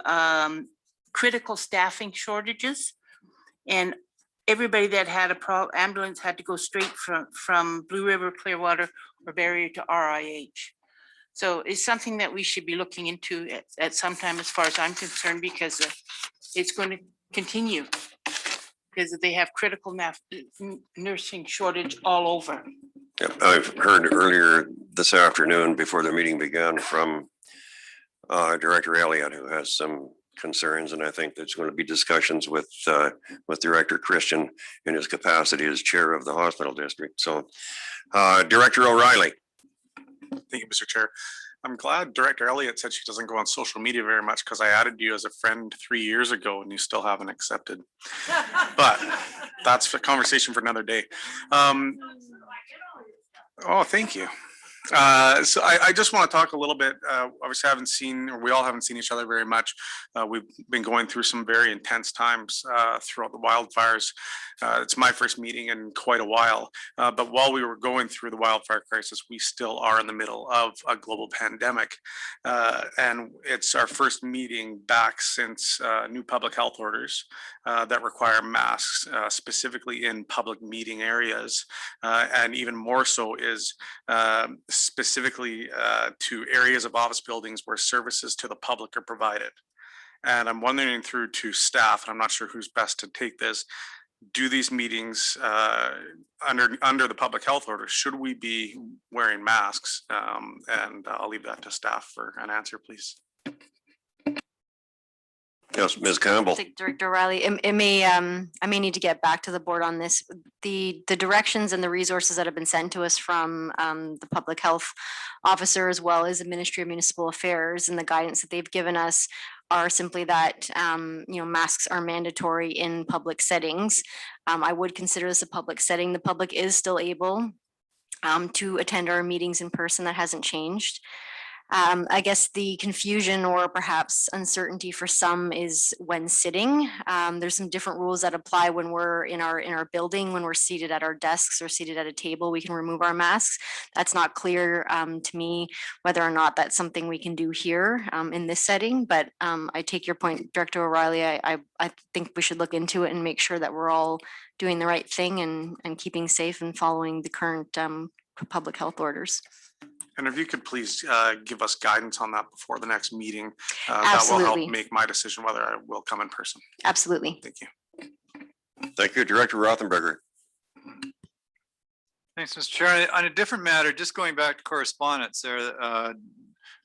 critical staffing shortages. And everybody that had a ambulance had to go straight from Blue River, Clearwater, or Barrier to RIH. So it's something that we should be looking into at some time, as far as I'm concerned, because it's going to continue because they have critical nursing shortage all over. Yep, I've heard earlier this afternoon before the meeting began from Director Elliott, who has some concerns, and I think there's going to be discussions with Director Christian in his capacity as chair of the hospital district. So Director O'Reilly. Thank you, Mr. Chair. I'm glad Director Elliott said she doesn't go on social media very much, because I added you as a friend 3 years ago and you still haven't accepted. But that's a conversation for another day. Oh, thank you. So I just want to talk a little bit. Obviously, we all haven't seen each other very much. We've been going through some very intense times throughout the wildfires. It's my first meeting in quite a while. But while we were going through the wildfire crisis, we still are in the middle of a global pandemic. And it's our first meeting back since new public health orders that require masks, specifically in public meeting areas. And even more so is specifically to areas of office buildings where services to the public are provided. And I'm wondering through to staff, and I'm not sure who's best to take this, do these meetings under the public health order, should we be wearing masks? And I'll leave that to staff for an answer, please. Yes, Ms. Campbell. Director Riley, I may need to get back to the board on this. The directions and the resources that have been sent to us from the public health officer, as well as the Ministry of Municipal Affairs, and the guidance that they've given us are simply that masks are mandatory in public settings. I would consider this a public setting. The public is still able to attend our meetings in person. That hasn't changed. I guess the confusion or perhaps uncertainty for some is when sitting. There's some different rules that apply when we're in our building, when we're seated at our desks or seated at a table, we can remove our masks. That's not clear to me whether or not that's something we can do here in this setting, but I take your point, Director O'Reilly. I think we should look into it and make sure that we're all doing the right thing and keeping safe and following the current public health orders. And if you could please give us guidance on that before the next meeting, that will help make my decision whether I will come in person. Absolutely. Thank you. Thank you, Director Rothenberger. Thanks, Mr. Chair. On a different matter, just going back to correspondence there,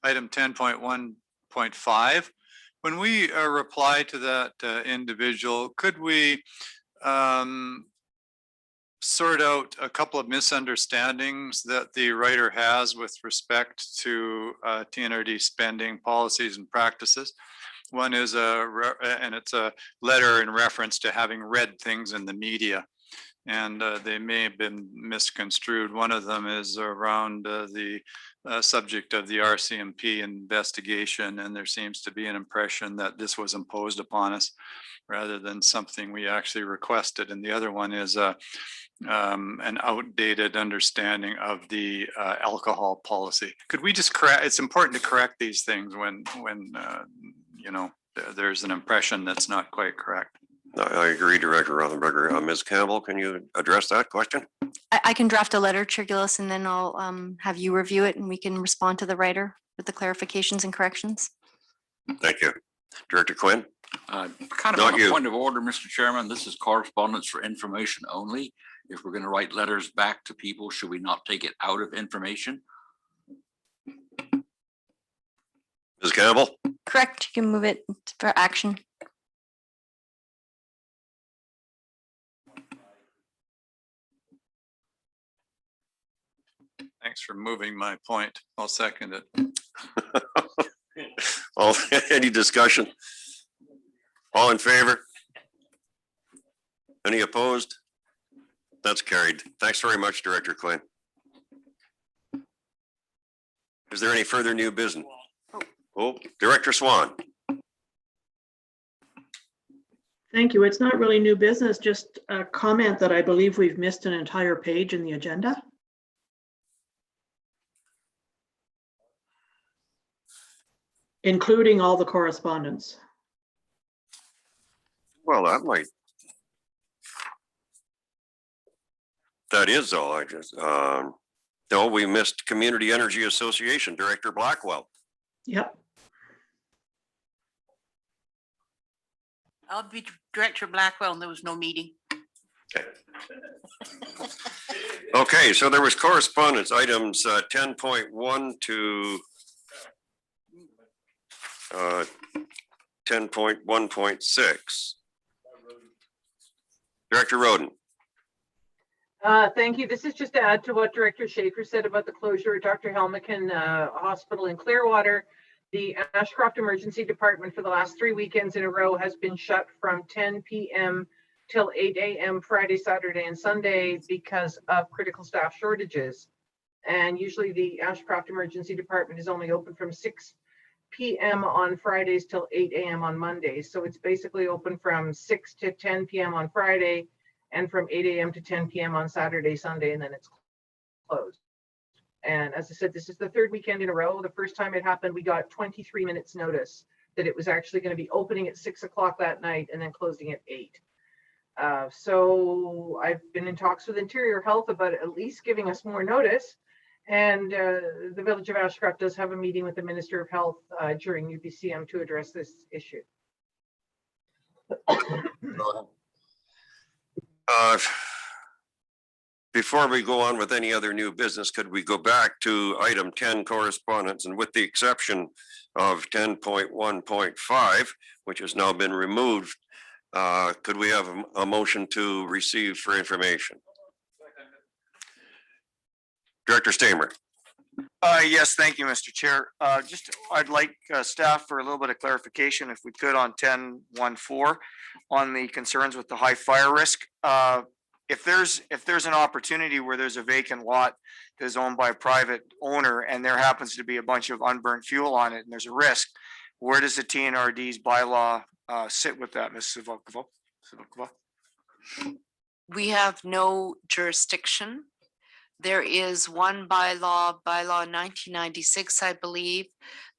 item 10.1.5. When we reply to that individual, could we sort out a couple of misunderstandings that the writer has with respect to TNRD spending policies and practices? One is and it's a letter in reference to having read things in the media, and they may have been misconstrued. One of them is around the subject of the RCMP investigation, and there seems to be an impression that this was imposed upon us rather than something we actually requested. And the other one is an outdated understanding of the alcohol policy. Could we just correct? It's important to correct these things when you know, there's an impression that's not quite correct. I agree, Director Rothenberger. Ms. Campbell, can you address that question? I can draft a letter, Chair Gillis, and then I'll have you review it and we can respond to the writer with the clarifications and corrections. Thank you. Director Quinn? Kind of on a point of order, Mr. Chairman, this is correspondence for information only. If we're going to write letters back to people, should we not take it out of information? Ms. Campbell? Correct. You can move it for action. Thanks for moving my point. I'll second it. Any discussion? All in favor? Any opposed? That's carried. Thanks very much, Director Quinn. Is there any further new business? Oh, Director Swan. Thank you. It's not really new business, just a comment that I believe we've missed an entire page in the agenda. Including all the correspondence. Well, that is all. I just, no, we missed Community Energy Association, Director Blackwell. Yep. I'll be Director Blackwell and there was no meeting. Okay, so there was correspondence items 10.1 to 10.1.6. Director Roden. Thank you. This is just to add to what Director Schaefer said about the closure of Dr. Helmukon Hospital in Clearwater. The Ashcroft Emergency Department for the last 3 weekends in a row has been shut from 10 p.m. till 8 a.m. Friday, Saturday, and Sunday because of critical staff shortages. And usually the Ashcroft Emergency Department is only open from 6 p.m. on Fridays till 8 a.m. on Mondays. So it's basically open from 6 to 10 p.m. on Friday and from 8 a.m. to 10 p.m. on Saturday, Sunday, and then it's closed. And as I said, this is the 3rd weekend in a row. The first time it happened, we got 23 minutes notice that it was actually going to be opening at 6 o'clock that night and then closing at 8. So I've been in talks with Interior Health about at least giving us more notice. And the Village of Ashcroft does have a meeting with the Minister of Health during UBCM to address this issue. Before we go on with any other new business, could we go back to item 10 correspondence, and with the exception of 10.1.5, which has now been removed, could we have a motion to receive for information? Director Stamer. Yes, thank you, Mr. Chair. I'd like staff for a little bit of clarification, if we could, on 10.1.4 on the concerns with the high fire risk. if there's an opportunity where there's a vacant lot that's owned by a private owner and there happens to be a bunch of unburned fuel on it and there's a risk, where does the TNRD's bylaw sit with that, Ms. Savokova? We have no jurisdiction. There is one bylaw 1996, I believe,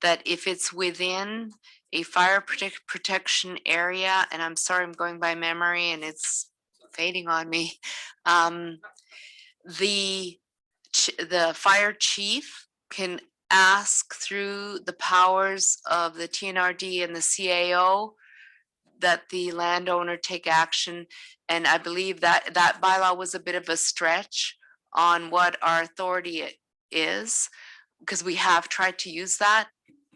that if it's within a fire protection area, and I'm sorry, I'm going by memory and it's fading on me. The fire chief can ask through the powers of the TNRD and the CAO that the landowner take action. And I believe that that bylaw was a bit of a stretch on what our authority is, because we have tried to use that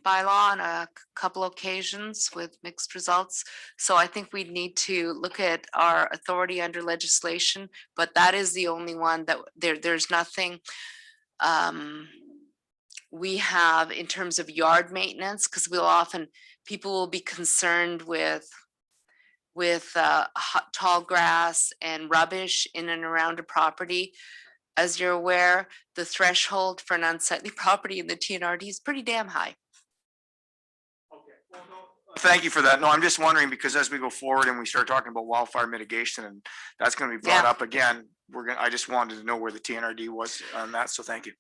bylaw on a couple occasions with mixed results. So I think we need to look at our authority under legislation, but that is the only one that there's nothing we have in terms of yard maintenance, because people will be concerned with tall grass and rubbish in and around a property. As you're aware, the threshold for an unsightly property in the TNRD is pretty damn high. Thank you for that. No, I'm just wondering, because as we go forward and we start talking about wildfire mitigation, and that's gonna be brought up again, I just wanted to know where the TNRD was on that, so thank you.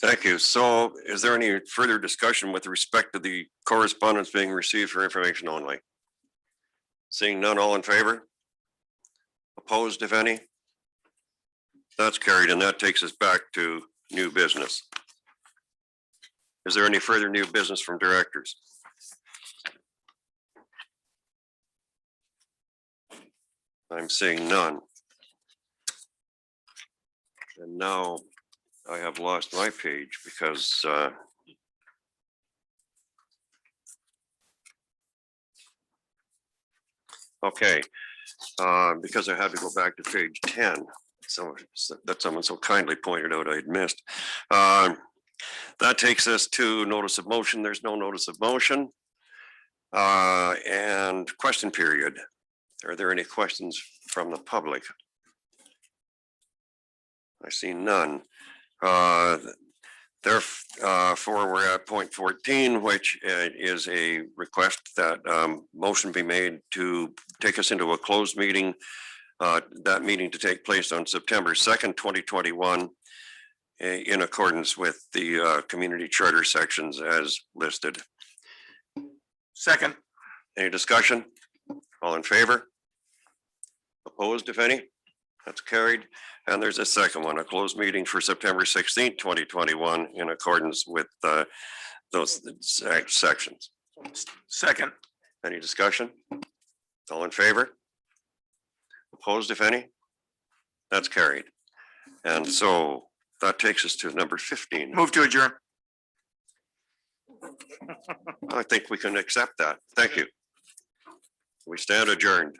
Thank you. So is there any further discussion with respect to the correspondence being received for information only? Seeing none, all in favor? Opposed, if any? That's carried, and that takes us back to new business. Is there any further new business from directors? I'm seeing none. And now I have lost my page because because I had to go back to page 10. So that someone so kindly pointed out I'd missed. That takes us to notice of motion. There's no notice of motion. And question period. Are there any questions from the public? I see none. Therefore, we're at point 14, which is a request that motion be made to take us into a closed meeting. That meeting to take place on September 2nd, 2021, in accordance with the community charter sections as listed. Second. Any discussion? All in favor? Opposed, if any? That's carried. And there's a second one, a closed meeting for September 16th, 2021, in accordance with those sections. Second. Any discussion? All in favor? Opposed, if any? That's carried. And so that takes us to number 15. Move to adjourn. I think we can accept that. Thank you. We stand adjourned.